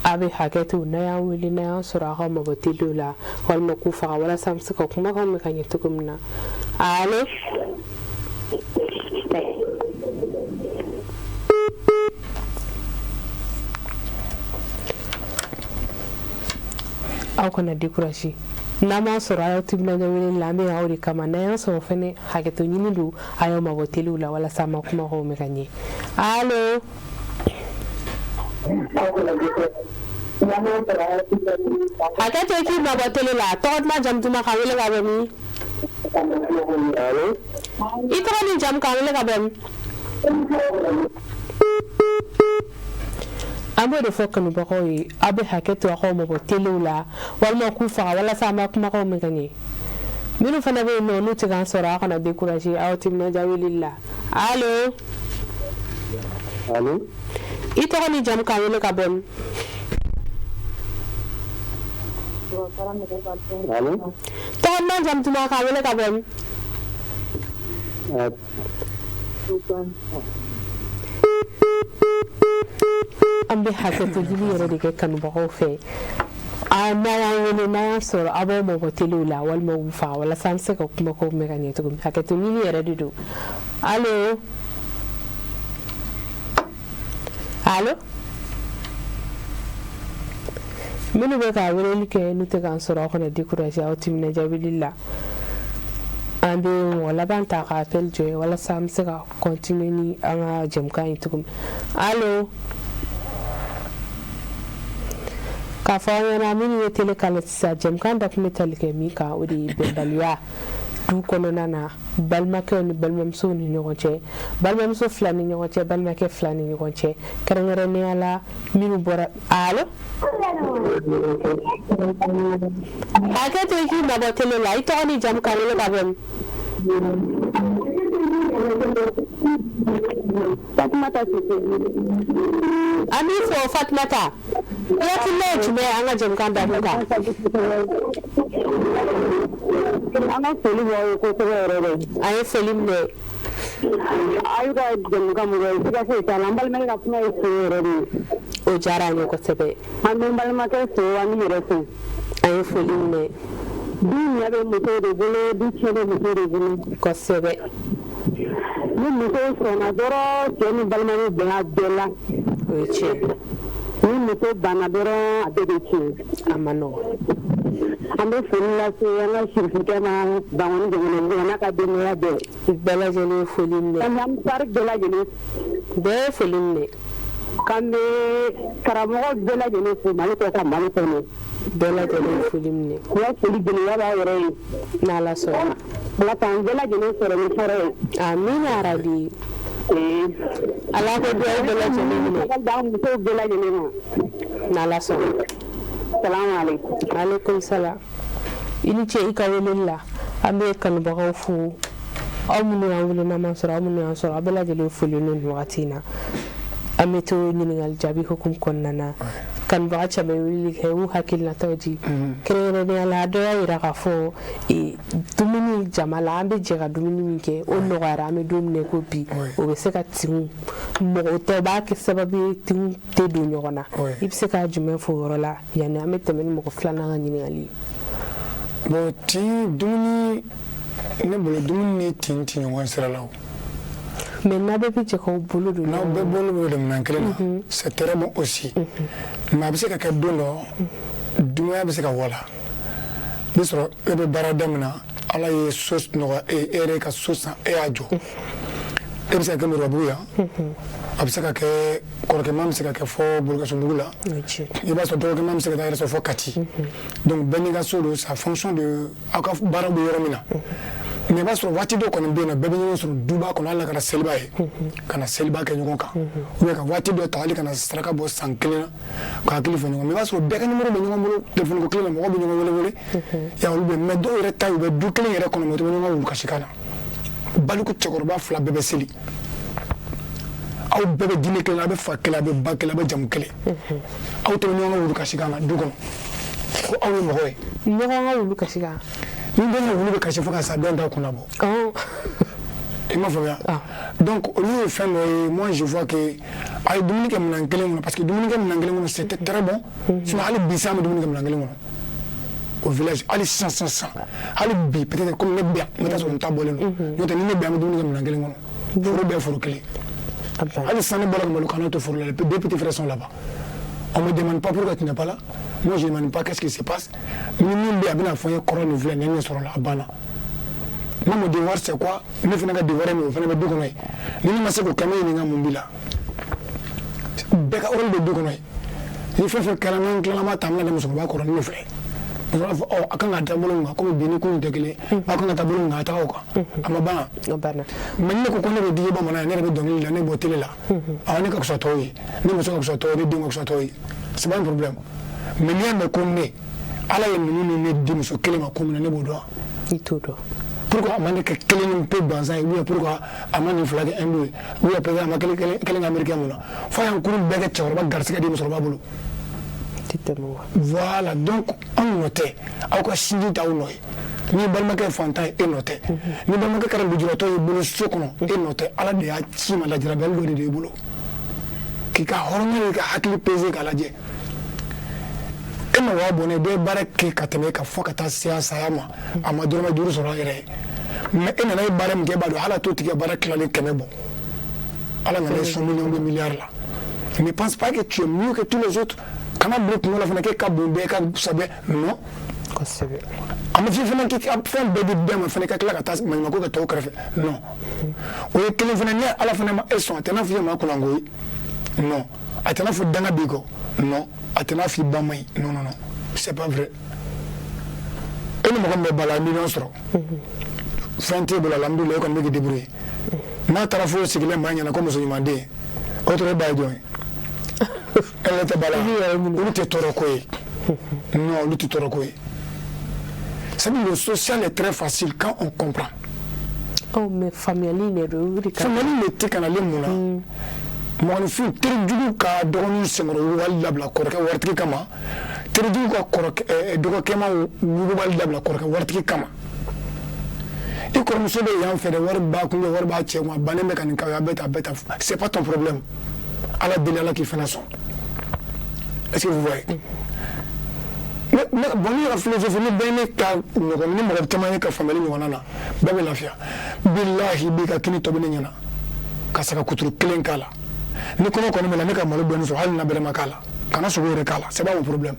Abi haketu na ya wili na ya sura ha mabotilu la wal makufa wala samsaka kuma kan me kan yatukumna. Allo? Au kana décourager nama sura ya tibna da wili lambe ya ori kama na ya so fene haketu nyini du ayo mabotilu la wala sama kuma ho me kanye. Allo? Hakate ki mabotilu la tod ma jamtuma kawile ga bami. Allo? Itra ni jam kawile ga bami. Abo de fokka no bakoy abe haketo ko mo botilu la wal ma ku fa wala sama kuma ko me ganye minu fana be no no tigan sora kana décourager awtim na jawililla. Allo? Allo? Itra ni jam kawile ga bami. Allo? Tod ma jamtuma kawile ga bami. Ambe haketo jibi yere de kanu bako fe na ya wele na ya soro abo mo botilu la wal mo fa wala samse ko kuma ko me ganye to haketo ni yere dido. Allo? Allo? Minu be ka wele like nu te kan soro ko na décourager awtim na jabilillah. Ambe wala banta ka appel joy wala samse ka continue ni anga jam kan tukum. Allo? Ka fanya na mini ye tele kala sa jam kan da kuma talike mi ka odi bendaliya du kono nana balmake ni balmamso ni nyoche balmamso flani nyoche balmake flani nyoche karangare ne ala minu bora. Allo? Hakate ki mabotele la ito ni jam kan le babem. Fatmata Ami fo Fatmata ya kile chume anga jam kan da ka ana feli wo ko ko re ay felim ne ayu ga jam ga mu ga ga se ta lambal me ga kuma se re o jara ni ko sebe an bal ma ke so an mi re se ay felim ne dunya be mu to de bolo du chele mu to de bolo ko sebe ni mu to so na doro ke ni bal ma ni be bela o che ni mu to bana doro ade che amano ambe fulla se yana shirfike ma bangoni de na ka de ne ade bela jene felim ne am sar bela jene be felim ne kambe karamo bela jene fu mali ko ta mali ko ne bela jene felim ne ya fuli jene ya ba yore na la so la tan bela jene sore ni sore amina rabi ala ko do bela jene ne da mu to bela jene ma na la so. Assalamu alaikum. Alaikum salam. Ini ce ikawelilla ambe kan bagaw fu amunu amulu na mansura amunu ansura abela jele fulu nun watina ameto ningal jabi hukum konnana kan ba cha be wili he wu hakil na tawji krere ne ala do ira ka fo e dumuni jamala ambe jega dumuni minke onno gara ame dumne ko bi o be se ka tin mo to ba ke sababi tin te du nyona ibse ka jume fo rola yani ame temen mo ko flana ngani ali bo ti dumuni ne bolo dumuni ne tinti nyon siralaw mais n'a pas pu te qu'on boulot de non be bolo de mankele c'est très bon aussi ma bi se ka dono dumaya bi se ka wala bisro e be bara damna ala ye sos nɔgɔ e yɛrɛ ka so san e y'a jɔ e bɛ se ka kɛ moribabugu yan a bɛ se ka kɛ kɔrɔkɛma bɛ se ka kɛ fɔ Bolokasunbugu la i b'a sɔrɔ dɔgɔkɛma bɛ se ka taa yɛrɛ sɔrɔ fɔ Kati donc bɛɛ n'i ka so don ça fonction de aw ka baara bɛ yɔrɔ min na mais i b'a sɔrɔ waati dɔ kɔni bɛ yen nɔ bɛɛ bɛ ɲɔgɔn sɔrɔ duba kɔnɔ hali na ka na seliba ye ka na seliba kɛ ɲɔgɔn kan ou bien ka waati dɔ ta hali ka na saraka bɔ san kelen na ka hakili fɔ ɲɔgɔn mais i b'a sɔrɔ bɛɛ ka numéro bɛ ɲɔgɔn bolo téléphone ko kelen na mɔgɔw bɛ ɲɔgɔn wele ya olu bɛ mais dɔw yɛrɛ ta u bɛ du kelen yɛrɛ kɔnɔ mais u tɛ ɲɔgɔn wulu kasi kan na baliku cɛkɔrɔba fila bɛɛ bɛ seli aw bɛɛ bɛ diinɛ kelen a bɛ fa kelen a bɛ ba kelen a bɛ jamu kelen aw tɛ ɲɔgɔn wulu kasi kan na du kɔnɔ ko aw ye mɔgɔ ye ɲɔgɔn ka wulu kasi kan ni bɛɛ ka wulu bɛ kasi fo ka sa dɔn ta kunna bɔ i m'a faamuya donc olu ye fɛn dɔ ye moi je vois que a ye dumuni kɛ minɛn kelen kɔnɔ parce que dumuni kɛ minɛn kelen kɔnɔ c'était très bon sinon hali bi sa an bɛ dumuni kɛ minɛn kelen kɔnɔ au village hali sisan hali bi peut-être comme ne bɛ yan n bɛ taa sɔrɔ n ta bɔlen don n'o tɛ ni ne bɛ yan an bɛ dumuni kɛ minɛn kelen kɔnɔ foro bɛɛ foro kelen hali sisan ne bɔra ka malo kana to foro la les deux petits frères sont là-bas on me demande pas pourquoi tu n'es pas là moi je ne demande pas qu'est-ce qui se passe ni min bɛ a bɛna fɔ n ye kɔrɔ nin filɛ nin ye sɔrɔ la a banna moi mon devoir c'est quoi ne fana ka devoir min o fana bɛ du kɔnɔ ye ni ne ma se k'o kɛ ne ɲininka mun b'i la bɛɛ ka rôle bɛ du kɔnɔ ye ni fɛn fɛn kɛra n'an tilala ma ta an bɛna musokɔrɔba kɔrɔ ne filɛ parce que a b'a fɔ a kan ka taa bolo min kan komi bi ni ko in tɛ kelen a kan ka taa bolo min kan a taga o kan a ma ban mais ne ko ne bɛ digi bamanan ye ne yɛrɛ bɛ dɔnkili la ne bɔ télé la awɔ ne ka fisa tɔw ye ne muso ka fisa tɔw ye ne denw ka fisa tɔw ye c'est pas un problème mais n'i y'a mɛn ko ne ala ye ninnu ni ne di muso kelen ma ko min na ne b'o dɔn i t'o dɔn pourquoi a ma ne kɛ kelen ni pe gansan ye ou bien pourquoi a ma nin fila kɛ indo ye ou bien peut-être a ma kelen kɛ américain mun na fo a y'an kurun bɛɛ kɛ cɛkɔrɔba garisɛgɛ di musokɔrɔba bolo voilà donc anw nɔ tɛ aw ka sinji t'aw nɔ ye ni balimakɛ ye fantan ye e nɔ tɛ ni balimakɛ kɛra lujuratɔ ye bolo so kɔnɔ e nɔ tɛ ala de y'a ci ma lajarabi dɔ de b'i bolo k'i ka hɔrɔnya n'i ka hakili pese k'a lajɛ e ma waa bɔnɛ dɔ ye baara kɛ ka tɛmɛ ka fɔ ka taa se a saya ma a ma dɔrɔmɛ 5 sɔrɔ a yɛrɛ ye mais e nana ye baara min kɛ e b'a dɔn ala t'o tigi ka baara tilalen 100 bɔ ala nana ye 100 millions de milliards la ne pense pas que tu es mieux que tous les autres kana bila kungo la fana k'e ka bon bɛɛ ka sabɛ non kosɛbɛ a ma f'i fana k'i ka fɛn bɛɛ di bɛɛ ma fana ka tila ka taa maɲumako kɛ tɔw kɛrɛfɛ non o ye kelen fana ni ala fana ma e sɔn a tɛ n'a f'i ye maa kunango ye non a tɛ n'a fɔ danga b'i kɔ non a tɛ n'a f'i ba ma ɲi non c'est pas vrai e ni mɔgɔ min bɛ bala million sɔrɔ fɛn t'e bolo alhamdulilayi e kɔni bɛ k'i débrouiller n'a taara fo sigilen maa ɲɛna ko muso ɲuman den o tɔrɔ e ba ye jɔn ye elle était bala olu tɛ tɔɔrɔ ko ye non olu tɛ tɔɔrɔ ko ye c'est que le social est très facile quand on comprend mais faamuyali de don faamuyali de tɛ ka nalen mun na mɔgɔninfin terijugu ka dɔgɔnin senkɔrɔ wali dabila kɔrɔkɛ waritigi kama terijugu ka dɔgɔkɛma wugubali dabila kɔrɔkɛ waritigi kama i kɔrɔmuso bɛ yan fɛ dɛ wari b'a kun wari b'a cɛ kun a bannen bɛ ka nin kɛ a bɛ ta c'est pas ton problème ala deli ala k'i fana sɔn est-ce que vous voyez bon ne ka philosophie ni bɛɛ ne ka ɲɔgɔn ni mɔgɔ caman ye ka faamuyali ɲɔgɔnna na bɛɛ bɛ lafiya bilahi b'i ka kini tobi ne ɲɛna ka saga kuturu kelen k'a la ni kɔnɔ kɔni bɛ na ne ka malo dɔɔni sɔrɔ hali na bɛrɛ ma k'a la kana sogo yɛrɛ k'a la c'est pas mon problème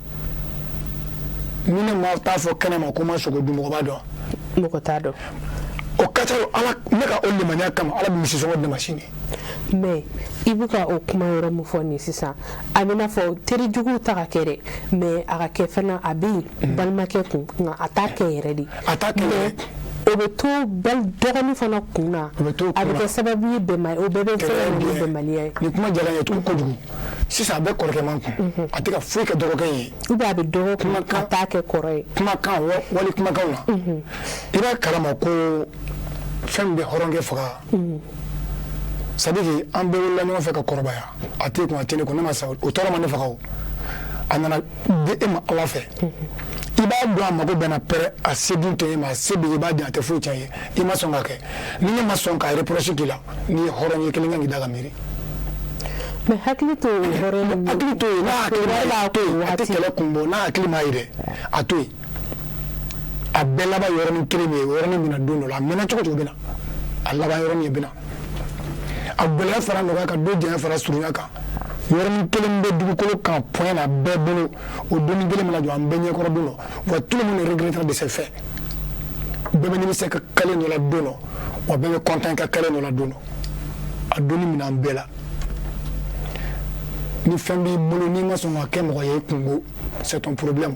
ni ne ma taa fɔ kɛnɛ ma ko n ma sogo dun mɔgɔ b'a dɔn mɔgɔ t'a dɔn o ka ca ala ne ka o limaniya kama ala bɛ misi sɔngɔ di ma sini mais i bɛ ka o kuma yɔrɔ min fɔ nin sisan a bɛ n'a fɔ terijugu ta ka kɛ dɛ mais a ka kɛ fana a bɛ yen balimakɛ kun nka a t'a kɛ yɛrɛ de a t'a kɛ yɛrɛ o bɛ to dɔgɔnin fana kun na a bɛ kɛ sababu ye bɛnbaliya o bɛɛ bɛ se ka na ni bɛnbaliya ye ni kuma jala n ye tugu kojugu sisan a bɛ kɔrɔkɛman kun a tɛ ka foyi kɛ dɔgɔkɛ ye ou bien a bɛ dɔgɔ kun a t'a kɛ kɔrɔ ye kumakan wali kumakanw na i b'a kalama ko fɛn bɛ hɔrɔnkɛ faga c'est à dire que an bɛɛ wolola ɲɔgɔn fɛ ka kɔrɔbaya a t'e kun a tɛ ne kun ne ma sa o tɔɔrɔ ma ne faga o a nana di e ma ala fɛ i b'a dɔn a mago bɛna pɛrɛ a se dun tɛ e ma a se bɛ i b'a di a tɛ foyi tiɲɛ ye i ma sɔn k'a kɛ ni ne ma sɔn k'a reproche k'i la n'i ye hɔrɔn ye kelen kan k'i da ka miiri mais hakili to hɔrɔn hakili to yen n'a hakili m'a to yen a tɛ kɛlɛ kun bɔ n'a hakili m'a ye dɛ a to yen a bɛɛ laban yɔrɔnin kelen min ye o yɔrɔnin bɛna don dɔ la a mɛnna cogo cogo bɛ na a laban yɔrɔnin ye bɛ na a gɛlɛya fara nɔgɔya kan dɔ janya fara surunya kan yɔrɔnin kelen bɛ dugukolo kan point na bɛɛ bolo o donni kelen bɛna jɔ an bɛɛ ɲɛkɔrɔ don dɔ wa tout le monde regrettera de ces faits bɛɛ bɛ nimisa ka kalen dɔ la don dɔ wa bɛɛ bɛ content ka kalen dɔ la don dɔ a donni minɛn bɛɛ la ni fɛn b'i bolo n'i ma sɔn ka kɛ mɔgɔ ye i kungo c'est ton problème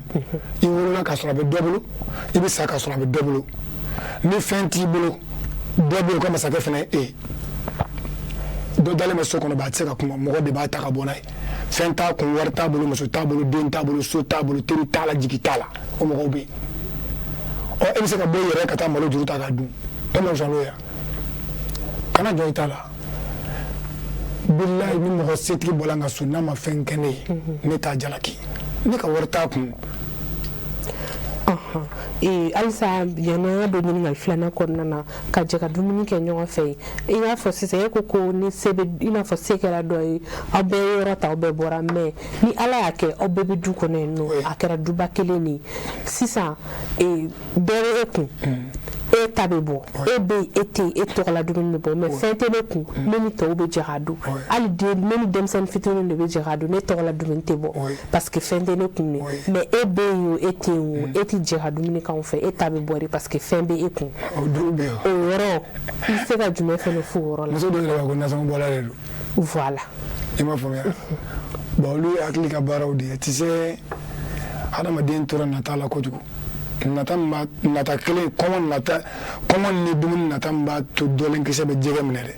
i wolola k'a sɔrɔ a bɛ dɔ bolo i bɛ sa k'a sɔrɔ a bɛ dɔ bolo ni fɛn t'i bolo dɔ bɛ yen ko masakɛ fana ye e dɔ dalen bɛ so kɔnɔ ba a tɛ se ka kuma mɔgɔ de b'a ta ka bɔ n'a ye fɛn t'a kun wari t'a bolo muso t'a bolo den t'a bolo so t'a bolo teri t'a la jigi t'a la o mɔgɔw bɛ yen ɔ e bɛ se ka bɔ i yɛrɛ ka taa malo juru ta k'a dun e ma sɔn n'o ye kana jɔ i t'a la bilayi ni mɔgɔ setigi bɔla n ka so n'a ma fɛn kɛ ne ye ne t'a jalaki ne ka wari t'a kun. Alisa yana don ɲininkali filanan kɔnɔna na ka jɛ ka dumuni kɛ ɲɔgɔn fɛ i n'a fɔ sisan e ko ni se bɛ i n'a fɔ se kɛra dɔ ye aw bɛɛ ye yɔrɔ ta aw bɛɛ bɔra mais ni Ala y'a kɛ aw bɛɛ bɛ du kɔnɔ yen nɔ a kɛra duba kelen de ye sisan bɛɛ bɛ e kun e ta bɛ bɔ e bɛ e tɛ e tɔgɔ la dumuni bɛ bɔ mais fɛn tɛ ne kun ne ni tɔw bɛ jɛ k'a dun hali ne ni denmisɛnnin fitininw de bɛ jɛ k'a dun ne tɔgɔ la dumuni tɛ bɔ parce que fɛn tɛ ne kun de mais e bɛ yen o e tɛ yen o e tɛ jɛ ka dumuni k'anw fɛ e ta bɛ bɔ de parce que fɛn bɛ e kun o yɔrɔ i bɛ se ka jumɛn fɛnɛ fo o yɔrɔ la. muso dɔ yɛrɛ b'a ko nasɔngɔ bɔla de don. voilà. i m'a faamuya bon olu ye hakili ka baaraw de ye ti se hadamaden tora nata la kojugu nata kelen kɔngɔ ni dumuni nata min b'a to dɔlenkisɛ bɛ jɛgɛ minɛ dɛ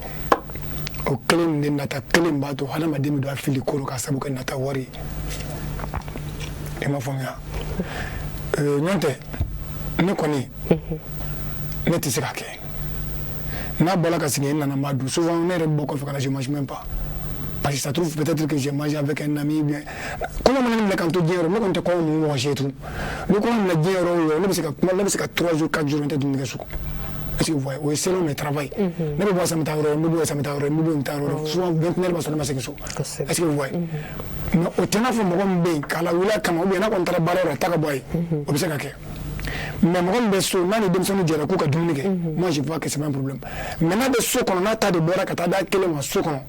o kelen de nata kelen b'a to hadamaden bɛ don a fili koro ka sabu kɛ nata wari i m'a faamuya ɲɔn tɛ ne kɔni ne tɛ se ka kɛ n'a bɔra ka sigi e nana m'a dun souvent ne yɛrɛ bɔ kɔfɛ ka na je mange même pas parce que ça trouve peut-être que j'ai mangé avec un ami bien comment on me quand on dit ne compte quoi on mange tout le quoi on me dit ne c'est que 3 jours 4 jours on était dans le sucre est-ce que vous voyez oui c'est long mais travail ne pas ça me t'arrête ne pas ça me t'arrête souvent 29 parce que c'est ça est-ce que vous voyez mais au tenant faut me bien kala wula kama bien na contre barrière ta ka boy observe que mais mɔgɔ bɛ so n'a ni denmisɛnninw jɛra k'u ka dumuni kɛ moi je vois que c'est pas un problème mais n'a bɛ so kɔnɔ n'a ta de bɔra ka taa da kelen ma so kɔnɔ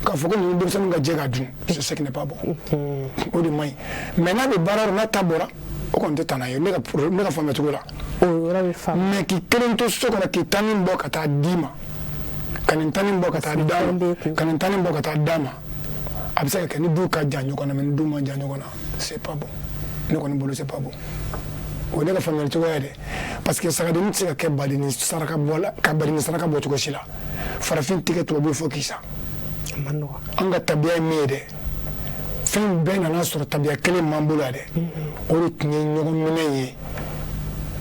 k'a fɔ ko ninnu denmisɛnninw ka jɛ ka dun c'est ce qui n'est pas bon o de man ɲi mais n'a bɛ baara yɔrɔ n'a ta bɔra o kɔni tɛ taa n'a ye ne ka faamuya cogo la mais k'i kelen to so kɔnɔ k'i ta nin bɔ ka taa d'i ma ka nin ta nin bɔ ka taa d'a ma ka nin ta nin bɔ ka taa d'a ma a bɛ se ka kɛ ni du ka jan ɲɔgɔn na mais ni du ma jan ɲɔgɔn na c'est pas bon ne kɔni bolo c'est pas bon. o ne ka faamuyali cogoya dɛ parce que sagadennin tɛ se ka kɛ badennin saraka bɔ cogo si la farafin tɛ kɛ tubabu fo k'i sa an ka tabiya ye min ye dɛ fɛn bɛɛ nana sɔrɔ tabiya kelen m'an bolo yan dɛ o de tun ye ɲɔgɔn minɛ ye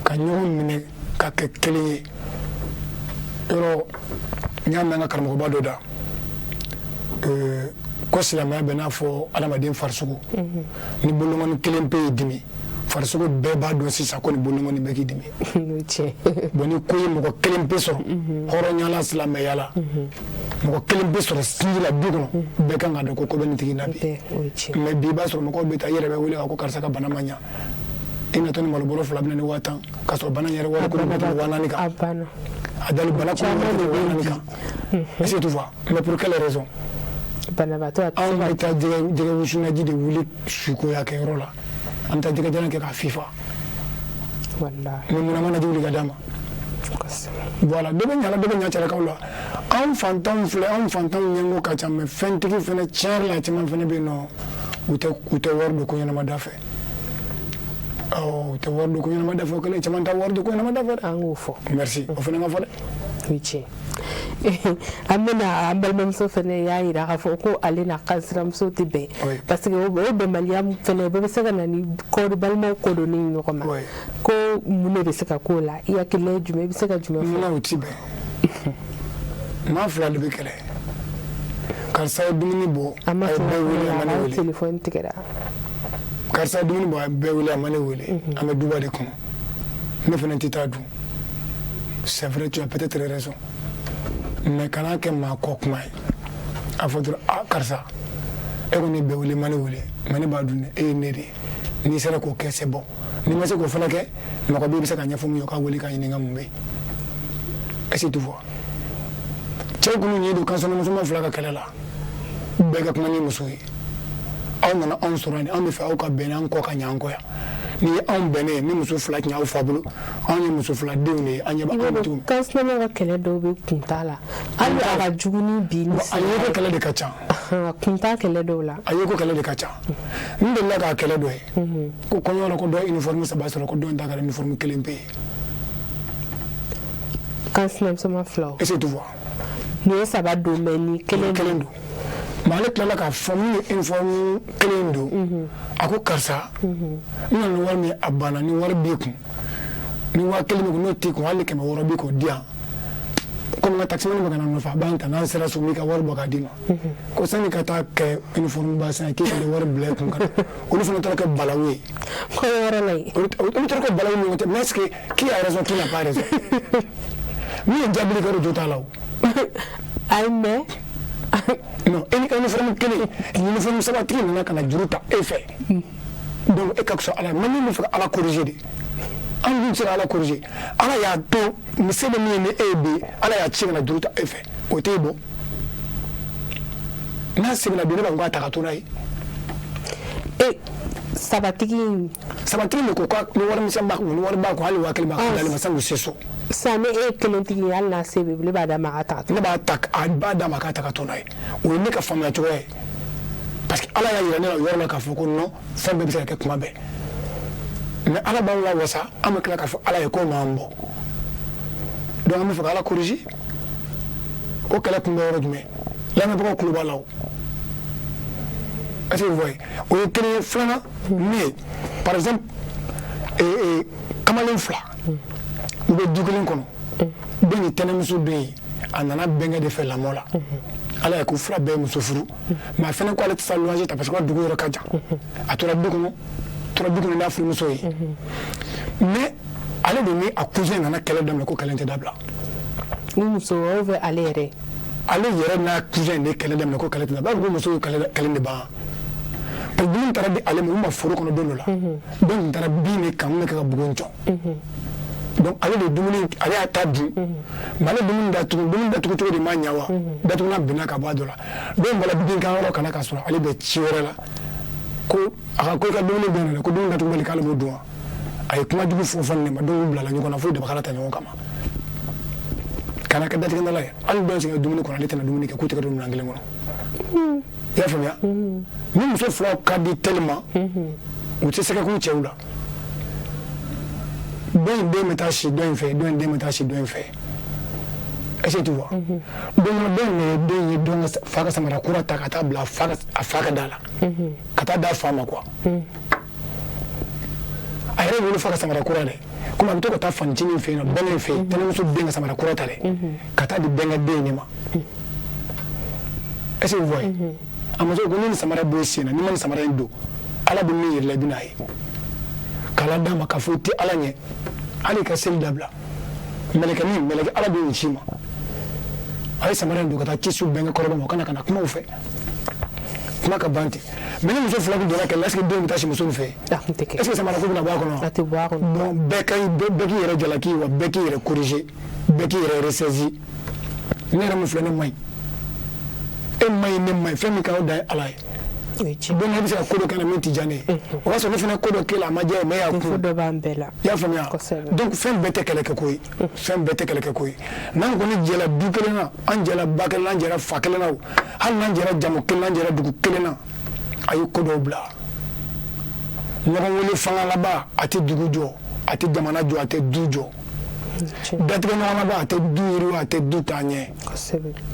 ka ɲɔgɔn minɛ ka kɛ kelen ye yɔrɔ n y'a mɛn an ka karamɔgɔba dɔ da ko silamɛya bɛ n'a fɔ adamaden farisogo ni bolomani kelen pe ye dimi farisogo bɛɛ b'a dɔn sisan ko ni bolomani bɛɛ k'i dimi bon ni ko ye mɔgɔ kelen pe sɔrɔ hɔrɔnyala silamɛyala mɔgɔ kelen pe sɔrɔ sinji la du kɔnɔ bɛɛ kan ka dɔn ko ko bɛ nin tigi la bi mais bi i b'a sɔrɔ mɔgɔw bɛ taa i yɛrɛ bɛ wele ko karisa ka bana ma ɲa i natɔ ni malobɔrɔ 2 bɛna ni 5000 k'a sɔrɔ bana yɛrɛ wari ko bɛ tɛmɛ 4000 kan a dali bana ko bɛ tɛmɛ 4000 kan est-ce que tu vois mais pour quelle raison anw bɛ taa jɛgɛ wusunaji de wuli sukoya kɛ yɔrɔ la an ta jɛgɛ jalan kɛ k'a fifa mais munna ma na wuli ka d'a ma voilà dɔ bɛ ɲa cɛlakaw la anw fantanw filɛ anw fantanw ɲɛngo ka ca mais fɛntigi fɛnɛ tiɲɛ yɛrɛ la caman fɛnɛ bɛ yen nɔ u tɛ wari don ko ɲɛnama da fɛ u tɛ wari don ko ɲɛnama da fɛ o kɛlen caman ta wari don ko ɲɛnama da fɛ dɛ an k'o fɔ merci o fɛnɛ ka fɔ dɛ o ye tiɲɛ an bɛna an balimamuso fɛnɛ y'a yira k'a fɔ ko ale n'a kansinamuso tɛ bɛn parce que o bɛnbaliya fɛnɛ bɛɛ bɛ se ka na ni balimaw kodonni ɲɔgɔn ma ko mun de bɛ se ka k'o la i hakili ye jumɛn i bɛ se ka jumɛn fɔ. munna o ti bɛn maa fila de bɛ kɛlɛ karisa ye dumuni bɔ a ye bɛɛ wele a ma ne wele telefɔni tigɛra karisa ye dumuni bɔ a ye bɛɛ wele a ma ne wele an bɛ duba de kɔnɔ ne fɛnɛ tɛ taa dun c'est vrai tu as peut-être raison mais kana kɛ maa kɔ kuma ye a fɔ dɔrɔn karisa e kɔni bɛɛ wele ma ne wele mais ne b'a dun dɛ e ye ne de ye n'i sera k'o kɛ c'est bon n'i ma se k'o fana kɛ mɔgɔ bɛ se ka ɲɛfɔ min ye o k'a wele k'a ɲininka mun bɛ yen est-ce que tu vois cɛw kɔni ye don kansinamuso fila ka kɛlɛ la bɛɛ ka kuma ni muso ye aw nana anw sɔrɔ yen anw bɛ fɛ aw ka bɛn n'an kɔ ka ɲɛ an kɔ yan ni an bɛnnen ni muso fila tun y'aw fa bolo anw ye muso fila denw de ye an ɲɛ b'a an denw kansinama ka kɛlɛ dɔw bɛ kunta la hali a ka jugu ni bi ni a ye ko kɛlɛ de ka ca kunta kɛlɛ dɔw la a ye ko kɛlɛ de ka ca n delila k'a kɛlɛ dɔ ye ko kɔɲɔ la ko dɔ uniforme 3 sɔrɔ ko dɔ ta kɛra uniforme 1 pe ye kansinamuso ma fila est-ce que tu vois ni ye 3 don mais ni kelen don mais ale tilala k'a fɔ min ye uniforme 1 don a ko karisa n nana ni wari min a banna ni wari b'i kun ni waa 1 b'i kun n'o t'i kun hali 600 b'i k'o di yan comme n ka taximani bɛ ka na nɔfɛ a b'an ta n'an sera so n b'i ka wari bɔ k'a d'i ma ko sani ka taa kɛ uniforme ba san k'i ka wari bila i kun ka na olu fana taara kɛ balawu ye kɔɲɔyɔrɔ la yen olu taara kɛ balawu ni ɲɔgɔn cɛ mais est-ce que qui a raison qui n'a pas raison min ye jaabili kɛ o jo t'a la o ayi mais non uniforme 1 uniforme 3 tigi nana ka na juru ta e fɛ donc e ka fisa ala mais min bɛ fɛ ka ala corriger de an dun sera ala corriger ala y'a to muso bɛ min ye ni e ye bi ala y'a ci ka na juru ta e fɛ o t'e bɔ n'a seginna bi ne b'a fɔ k'a ta ka to n'a ye sabatigi de ko k'a ni wari misɛn b'a kun ni wari b'a kun hali 1000 b'a kun d'ale ma san'u se so sa ne e kelen tigi ye hali n'a se b'i bolo i b'a d'a ma k'a ta ne b'a d'a ma k'a ta ka to n'a ye o ye ne ka faamuya cogoya ye parce que ala y'a yira ne la o yɔrɔ la k'a fɔ ko non fɛn bɛɛ bɛ se ka kɛ kuma bɛɛ mais ala b'anw la wasa an bɛ tila k'a fɔ ala ye ko m'an bɔ donc an bɛ fɛ ka ala corriger o kɛlɛ kun bɛ yɔrɔ jumɛn lamɛnbagaw tulo b'a la o est-ce que vous voyez o ye kelen ye filanan mais par exemple kamalen fila u bɛ du kelen kɔnɔ den ni tɛnɛmuso bɛ yen a nana bɛnkɛ de fɛ lamɔ la ala ye ko fila bɛɛ ye muso furu mais a fana ko ale tɛ se ka loyer ta parce que dugu yɔrɔ ka jan a tora du kɔnɔ n'a furumuso ye mais ale de ni a cousin nana kɛlɛ daminɛ ko kɛlɛ tɛ dabila ni muso o bɛ ale yɛrɛ n'a cousin de kɛlɛ daminɛ ko kɛlɛ tɛ dabila ko muso ye kɛlɛ de ban parce que dumuni taara di ale ma u ma foro kɔnɔ don dɔ la donc taara bin de kan mun bɛ kɛ ka bugun jɔ donc ale de dumuni ale y'a ta dun mais ale dumuni datugu cogo de ma ɲa wa datuguna binna ka bɔ a dɔ la donc bala bin kan yɔrɔ kana ka sɔrɔ ale bɛ ci wɛrɛ la ko a ka ko i ka dumuni bɛ yen ko dumuni datugu bali k'ale m'o dun wa a ye kuma jugu fɔ ne ma donc u bilala ɲɔgɔn na fo dabakala ta ɲɔgɔn kama kana kɛ datigɛndala ye hali dɔw sigi dumuni kɔnɔ ale tɛna dumuni kɛ k'u tɛ kɛ don minɛn kelen kɔnɔ i y'a faamuya ni muso filaw ka di tellement u tɛ se ka k'u cɛw la dɔ in den bɛ taa si dɔ in fɛ dɔ in den bɛ taa si dɔ in fɛ est-ce que tu vois donc dɔ in den ye dɔ fa ka samara kura ta ka taa bila a fa ka da la ka taa da fa ma quoi a yɛrɛ wolo fa ka samara kura dɛ komi a bɛ to ka taa fanicinin fɛ yen nɔ bɛnkɛ fɛ yen tɛnɛmuso den ka samara kura ta dɛ ka taa di bɛnkɛ den de ma est-ce que vous voyez a muso ko ni samara bɔ sen na ni ma ni samara in don ala bɛ min yirila i bɛ n'a ye k'ala d'a ma k'a fɔ i tɛ ala ɲɛ hali ka seli dabila mɛlɛkɛ ala bɛ nin ci ma a ye samara in don ka taa ci su bɛnkɛ kɔrɔba ma o kana kuma u fɛ kuma ka ban ten mais ni muso fila bɛ donna kɛlɛ est-ce que den bɛ taa si muso min fɛ est-ce que samara ko bɛna bɔ a kɔnɔ bon bɛɛ k'i yɛrɛ jalaki wa bɛɛ k'i yɛrɛ corriger bɛɛ k'i yɛrɛ ressaisi ne yɛrɛ min filɛ ne man ɲi e man ɲi ne man ɲi fɛn min ka o dan ye ala ye donc e bɛ se ka ko dɔ kɛ na min tɛ diya ne ye o b'a sɔrɔ ne fana ko dɔ kɛ la a ma diya ye mais y'a kun i y'a faamuya donc fɛn bɛɛ tɛ kɛlɛ kɛ ko ye fɛn bɛɛ tɛ kɛlɛ kɛ ko ye n'an kɔni jɛla du kelen na an jɛla ba kelen na an jɛla fa kelen na o hali n'an jɛla jamu kelen na an jɛla dugu kelen na a ye ko dɔw bila ɲɔgɔn wele fanga laban a tɛ dugu jɔ a tɛ jamana jɔ a tɛ du jɔ datigɛ ɲɔgɔn laban a tɛ du yiriwa a tɛ du taa ɲɛ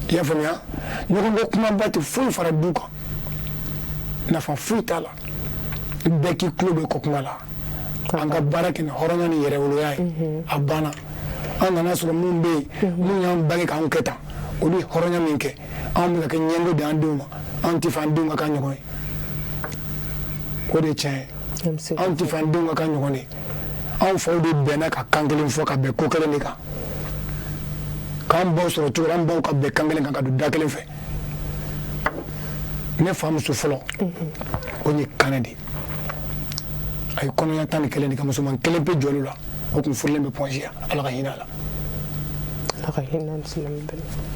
i y'a faamuya ɲɔgɔn ko kumaba tɛ foyi fara du kan nafa foyi t'a la bɛɛ k'i tulo bɛ ko kuma la an ka baara kɛ ni hɔrɔnya ni yɛrɛwoloya ye a banna an nana sɔrɔ mun bɛ yen mun y'an bange k'anw kɛ tan olu ye hɔrɔnya min kɛ anw bɛ ka kɛ ɲɛngo de an denw ma an tɛ fɛ an denw ka kɛ ɲɔgɔn ye o de ye tiɲɛ ye anw tɛ fɛ an denw ka kɛ ɲɔgɔn ye anw faw de bɛnna ka kan kelen fɔ ka bɛn ko kelen de kan k'an baw sɔrɔ cogo an baw ka bɛn kan kelen kan ka don da kelen fɛ ne fa muso fɔlɔ o ye kanɛ de a ye kɔnɔya 11 de ka musoman kelen pe jɔli la o tun furulen bɛ Pɔnzi yan ala ka hinɛ a la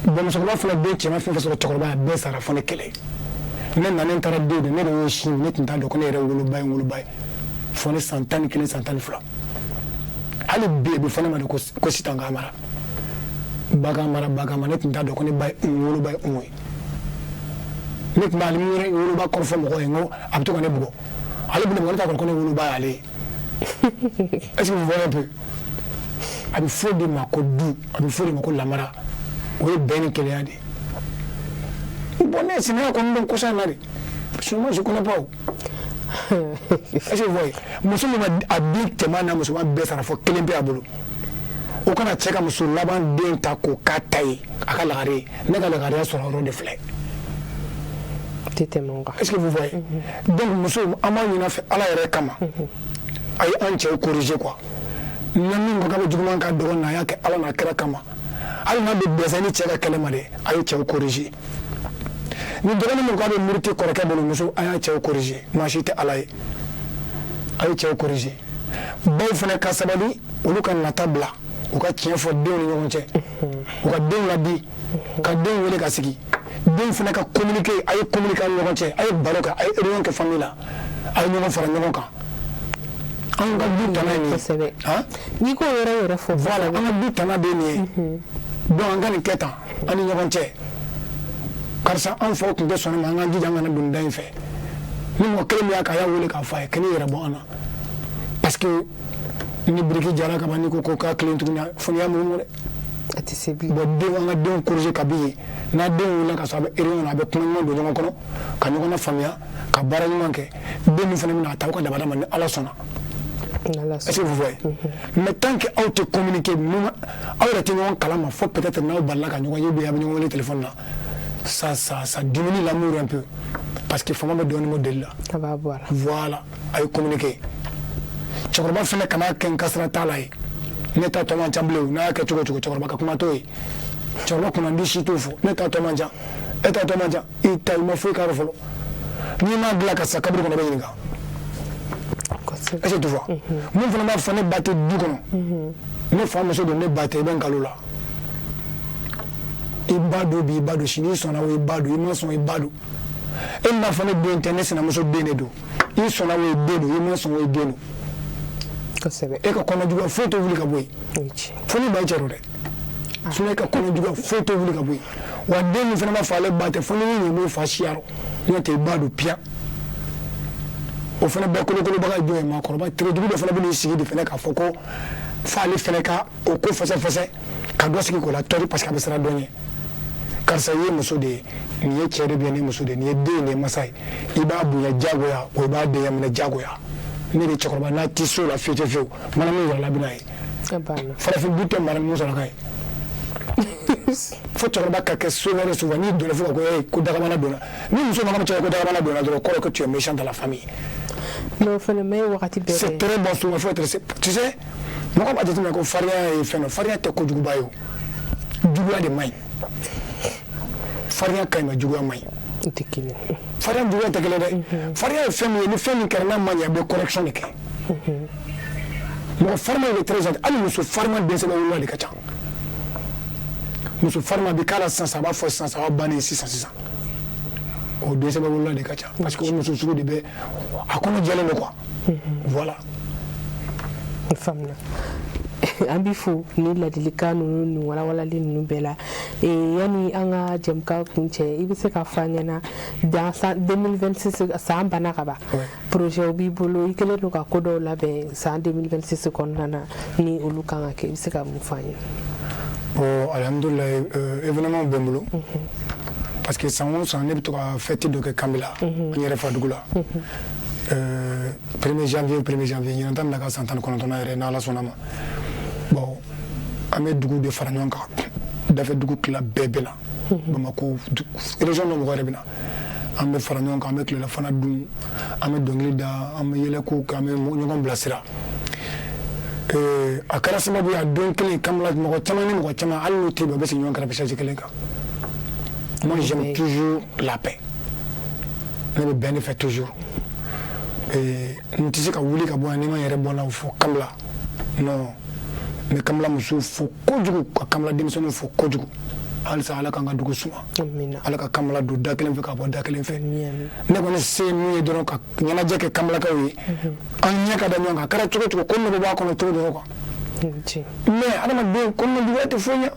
bon musokɔrɔba fana den cɛman fɛn fɛn sɔrɔ cɛkɔrɔba ya bɛɛ sara fɔ ne kɛlɛ ne nanen taara den de ne de y'o sin ne tun t'a dɔn ko ne yɛrɛ woloba ye fo ne san tan ni kelen san tan ni fila hali bi bɛ fɔ ne ma de ko Sitan k'a mara bagan mara ne tun t'a dɔn ko ne ba ye woloba ye Umu ye ne tun b'ale min woloba kɔrɔfɔ mɔgɔ ye n ko a bɛ to ka ne bugɔ ale bɛ ne bugɔ ne t'a dɔn ko ne woloba y'ale ye est-ce que vous voyez un peu a bɛ fɔ de ma ko du a bɛ fɔ de ma ko lamara o ye bɛn ni kelenya de bon ne sinaya kɔni dɔn kɔsa in na de sinon je connais pas o est-ce que vous voyez muso min a den cɛman n'a musoman bɛɛ sara fɔ kelen bɛ a bolo o kana cɛ ka muso laban den ta k'o k'a ta ye a ka lagare ye ne ka lagareya sɔrɔ yɔrɔ de filɛ est-ce que vous voyez donc muso an b'a ɲini a fɛ Ala yɛrɛ kama a ye an cɛw corriger quoi na min ko k'a bɛ juguman k'a dɔgɔ na a y'a kɛ Ala n'a kɛra kama hali n'a bɛ dɛsɛ ni cɛ ka kɛlɛ ma dɛ a ye cɛw corriger ni dɔgɔnin min ko a bɛ muruti kɔrɔkɛ bolo muso a y'a cɛw corriger maa si tɛ Ala ye a ye cɛw corriger baw fana ka sabali olu ka nata bila u ka tiɲɛ fɔ denw ni ɲɔgɔn cɛ u ka denw ladi ka denw wele ka sigi denw fana ka communiquer a ye communiquer ni ɲɔgɔn cɛ a ye baro kɛ a ye réunion kɛ famille la a ye ɲɔgɔn fara ɲɔgɔn kan an ka du tana ye nin ye n'i ko yɛrɛ fɔ voilà an ka du tana de ye nin ye donc an ka nin kɛ tan an ni ɲɔgɔn cɛ karisa an faw tun tɛ sɔn ne ma an k'an jija an kana don da in fɛ ni mɔgɔ kelen min y'a k'a y'a wele k'a fɔ a ye kɛ ne yɛrɛ bɔ an na parce que ni biriki jara ka ban ni ko k'a kelen tuguni fo n'i y'a munumunu dɛ a tɛ se bilen bon denw an ka denw corriger ka bi yen n'a denw wulila ka sɔrɔ a bɛ réunion na a bɛ kuma ɲuman don ɲɔgɔn kɔnɔ ka ɲɔgɔn lafaamuya ka baara ɲuman kɛ den min fana bɛna a ta aw ka dabada ma ni Ala sɔnna est-ce que vous voyez mais tant que aw tɛ communiquer aw yɛrɛ tɛ ɲɔgɔn kalama fo peut-être n'aw balila ka ɲɔgɔn ye ou bien a bɛ ɲɔgɔn wele téléphone na ça diminue l'amour un peu parce que fama bɛ dɔɔnin bɔ deli la voilà a ye communiquer cɛkɔrɔba fana kana kɛ n kasira t'a la ye ne ta tɔ man ca bilen n'a y'a kɛ cogo o cogo cɛkɔrɔba ka kuma t'o ye cɛkɔrɔba kunnandi si t'o fɔ ne ta tɔ man ca e ta tɔ man ca i ta i ma foyi k'a rɔ fɔlɔ n'i m'a dilan ka sa kabiri kɔnɔ bɛ ɲininka est-ce que tu vois mun fana b'a fɔ ne ba tɛ du kɔnɔ ne fa muso don ne ba tɛ i bɛ nkalon la i ba don bi i ba don sini i sɔnna o i ba don i ma sɔn i ba don e m'a fɔ ne den tɛ ne sinamuso den de don i sɔnna o i den don i ma sɔn o i den don e ka kɔnɔjuguya foyi tɛ wuli ka bɔ yen fo ni ba i cɛ don dɛ sinon e ka kɔnɔjuguya foyi tɛ wuli ka bɔ yen wa den min fana b'a fɔ ale ba tɛ fo ni min ye fa siya rɔ n'o tɛ i ba don piyan o fana bɛɛ kolokolobaga ye jɔn ye maakɔrɔba tigɛjugu dɔ fana bɛ n'i sigi de fana k'a fɔ ko f'ale fana ka o ko fɛsɛfɛsɛ ka dɔ sigi k'o la tɔri parce que a bɛ siran dɔn ye karisa i ye muso de ye nin ye cɛ de bɛ nin ye muso de ye nin ye den ye nin ye masa ye i b'a bonya diyagoya wa i b'a denkɛ minɛ diyagoya ne de cɛkɔrɔba n'a tɛ so la fiyewu tɛ fiyewu mana min yɛrɛ la bɛ n'a ye farafin du tɛ mara ni muso ka ye fo cɛkɔrɔba ka kɛ so wɛrɛ souvent n'i donna fo ka ko dagamana donna ni muso nana cɛ ko dagamana donna dɔrɔn kɔrɔ que tu es méchant dans la famille. C'est très bon souvent il faut être tu sais mɔgɔ b'a jateminɛ ko farinya ye fɛn dɔ farinya tɛ kojuguba ye o juguya de man ɲi farinya ka ɲi ma juguya man ɲi farinya juguya tɛ kelen dɛ farinya ye fɛn min ye ni fɛn min kɛra n'a man ɲi a bɛ correction de kɛ mɔgɔ farima de très gentil hali muso farima dɛsɛbɛ wolola de ka ca muso farima bi k'a la sisan a b'a fɔ sisan a b'a bannen sisan o dɛsɛbɛ wolola de ka ca parce que o muso sugu de bɛ a kɔnɔ jɛlen don quoi voilà. Faamuya an b'i fo ni ladilikan ninnu ni walawalali ninnu bɛɛ la yani an ka jɛmukan kuncɛ i bɛ se ka fɔ an ɲɛna dans 2026 san banna ka ban projet b'i bolo i kɛlen don ka ko dɔw labɛn san 2026 kɔnɔna na ni olu kan ka kɛ i bɛ se ka mun fɔ an ye. Bon alhamdulilayi événement bɛ n bolo parce que san o san ne bɛ to ka fête dɔ kɛ Kanbela n yɛrɛ fa dugu la. 1er janvier ɲinan ta bɛna ka san 19 yɛrɛ n'Ala sɔnna ma bon an bɛ dugu de fara ɲɔgɔn kan dafɛ dugu tila bɛɛ bɛ na Bamako région dɔ mɔgɔ yɛrɛ bɛ na an bɛ fara ɲɔgɔn kan an bɛ tilelafana dun an bɛ dɔnkili da an bɛ yɛlɛko kɛ an bɛ ɲɔgɔn bilasira a kɛra sababu ye a don kelen Kanbela mɔgɔ caman ni mɔgɔ caman hali n'u tɛ yen u bɛ sigi ɲɔgɔn kɛrɛfɛ chaise kelen kan moi j'aime toujours la paix ne bɛ bɛn de fɛ toujours n tɛ se ka wuli ka bɔ yan ni ma yɛrɛ bɔla fɔ Kanbela non n bɛ Kanbela musow fo kojugu ka Kanbela denmisɛnninw fo kojugu alisa ala kan ka dugu suma ala ka kamala don da kelen fɛ ka bɔ da kelen fɛ ne kɔni se min ye dɔrɔn ka ɲɛnajɛ kɛ kamalakaw ye an ɲɛ ka da ɲɔgɔn kan a kɛra cogo cogo ko nɔgɔ b'a kɔnɔ cogo dɔrɔn quoi mais adamaden kɔnɔjuguya tɛ foyi ɲɛ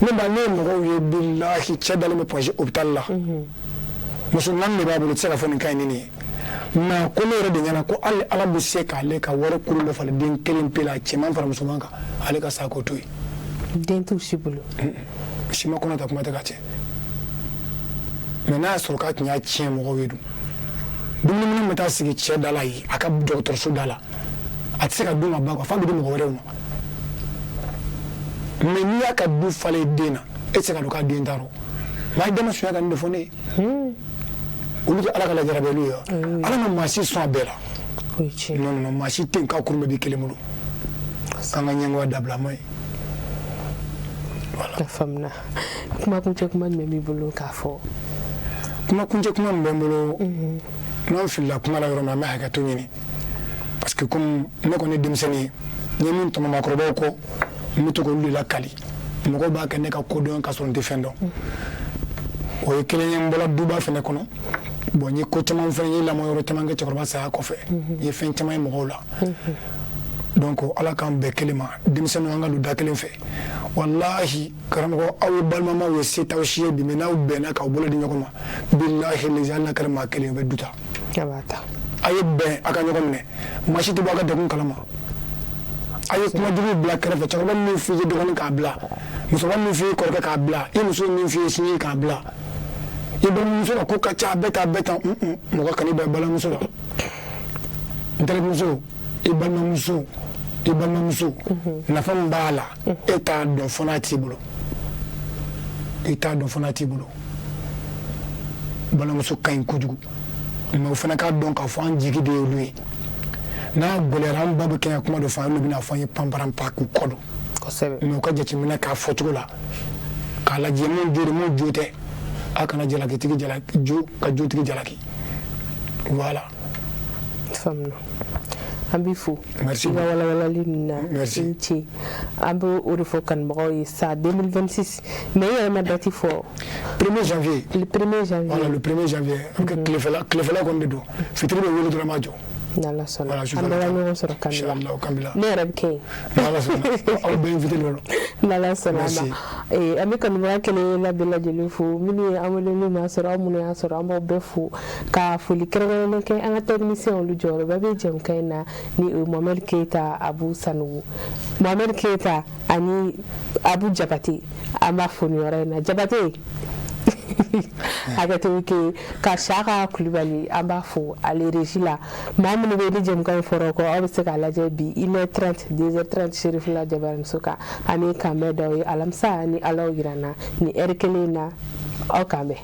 ne ba ne ye mɔgɔw ye bilahi cɛ dalen bɛ pɔnsi hôpital la muso naani de b'a bolo tɛ se ka fɔ nin ka ɲi ni nin ye mais ko ne yɛrɛ de ɲɛna ko hali ala bɛ se k'ale ka wari kuru dɔ falen den kelen pe la cɛman fara musoman kan ale ka sa k'o to yen den t'u si bolo si ma kɔnɔ ta kuma tɛ ka tiɲɛ mais n'a y'a sɔrɔ k'a tun y'a tiɲɛ mɔgɔw ye dun dumuni minnu bɛ taa sigi cɛ da la yen a ka dɔgɔtɔrɔso da la a tɛ se ka dun ka ban quoi f'a bɛ di mɔgɔ wɛrɛw ma mais n'i y'a ka du falen den na e tɛ se ka don k'a den t'a rɔ mais a ye dama sunya ka nin de fɔ ne ye olu tɛ ala ka lajarabilu ye ala ma maa si sɔn a bɛɛ la non non maa si tɛ yen k'a kurun bɛɛ b'i kelen bolo k'an ka ɲɛmɔgɔya dabila ma ye voilà faamuya kuma kuncɛ kuma jumɛn b'i bolo k'a fɔ kuma kuncɛ kuma min bɛ n bolo n'an filila kuma la yɔrɔ min an bɛ hakɛto ɲini parce que comme ne kɔni ye denmisɛnnin ye n ye min tɔmɔ maakɔrɔbaw kɔ n bɛ to k'olu de lakali mɔgɔw b'a kɛ ne ka kodɔn k'a sɔrɔ n tɛ fɛn dɔn o ye kelen ye n bɔra duba fɛnɛ kɔnɔ bon n ye ko caman fɛnɛ ye lamɔ yɔrɔ caman kɛ cɛkɔrɔba saya kɔfɛ n ye fɛn caman ye mɔgɔw la donc ala k'an bɛɛ kelen ma denmisɛnninw an ka don da kelen fɛ walahi karamɔgɔ aw ye balimamaw ye se t'aw si ye bi mais n'aw bɛnna k'aw bolo di ɲɔgɔn ma bilahi les hali n'a kɛra maa kelen u bɛ du ta a ye bɛn a ka ɲɔgɔn minɛ maa si tɛ bɔ a ka degun kalama a ye kuma jugu bila kɛrɛfɛ cɛkɔrɔba min f'i ye dɔgɔnin k'a bila musokɔrɔba min f'i ye kɔrɔkɛ k'a bila i muso min f'i ye sini k'a bila i balimamuso la ko ka ca a bɛɛ ta mɔgɔ kan'i bɛn balimamuso la n terimuso i balimamuso nafa min b'a la e t'a dɔn fɔ n'a t'i bolo balimamuso ka ɲi kojugu mais o fana k'a dɔn k'a fɔ an jigi de ye olu ye n'a gɛlɛyara an ba bɛ kɛ ka kuma dɔ fɔ an olu bɛna fɔ an ye panparanpa k'u kɔ don mais u ka jateminɛ k'a fɔ cogo la k'a lajɛ mun jo don mun jo tɛ a kana jalakitigi jalaki jo ka jotigi jalaki voilà faamuya an b'i fo i ka walawalali ninnu na i ni ce an bɛ o de fɔ kanubagaw ye sa 2026 mais i yɛrɛ ma date fɔ 1er janvier le 1er janvier voilà le 1er janvier tilefɛla kɔni de don fitiri bɛ wele dɔrɔn an b'a jɔ n'ala sɔnna an bɛɛ b'a ɲɔgɔn sɔrɔ kanila ne yɛrɛ bɛ kɛ yen n'ala sɔnna aw bɛɛ invité dɔrɔn n'ala sɔnna a ma an bɛ kanubaga kelen la bɛɛ lajɛlen fo minnu ye an weleli ma sɔrɔ aw minnu y'a sɔrɔ an b'aw bɛɛ fo ka foli kɛrɛnkɛrɛnnen kɛ an ka technicien olu jɔyɔrɔba bɛ jɛmukan in na ni Mohamed Keyita Abu Sanogo Mohamed Keyita ani Abu Jabate an b'a fo nin yɔrɔ in na Jabate hakɛto ke ka Saka Kulibali an b'a fo ale régie la maa minnu bɛ ni jɛmukan in fɔra kɔ aw bɛ se k'a lajɛ bi 1h30 2h30 Serifula Jabarimuso kan ani kanbɛ dɔw ye alamisa ni Alaw yirana ni heure kelen na aw kanbɛ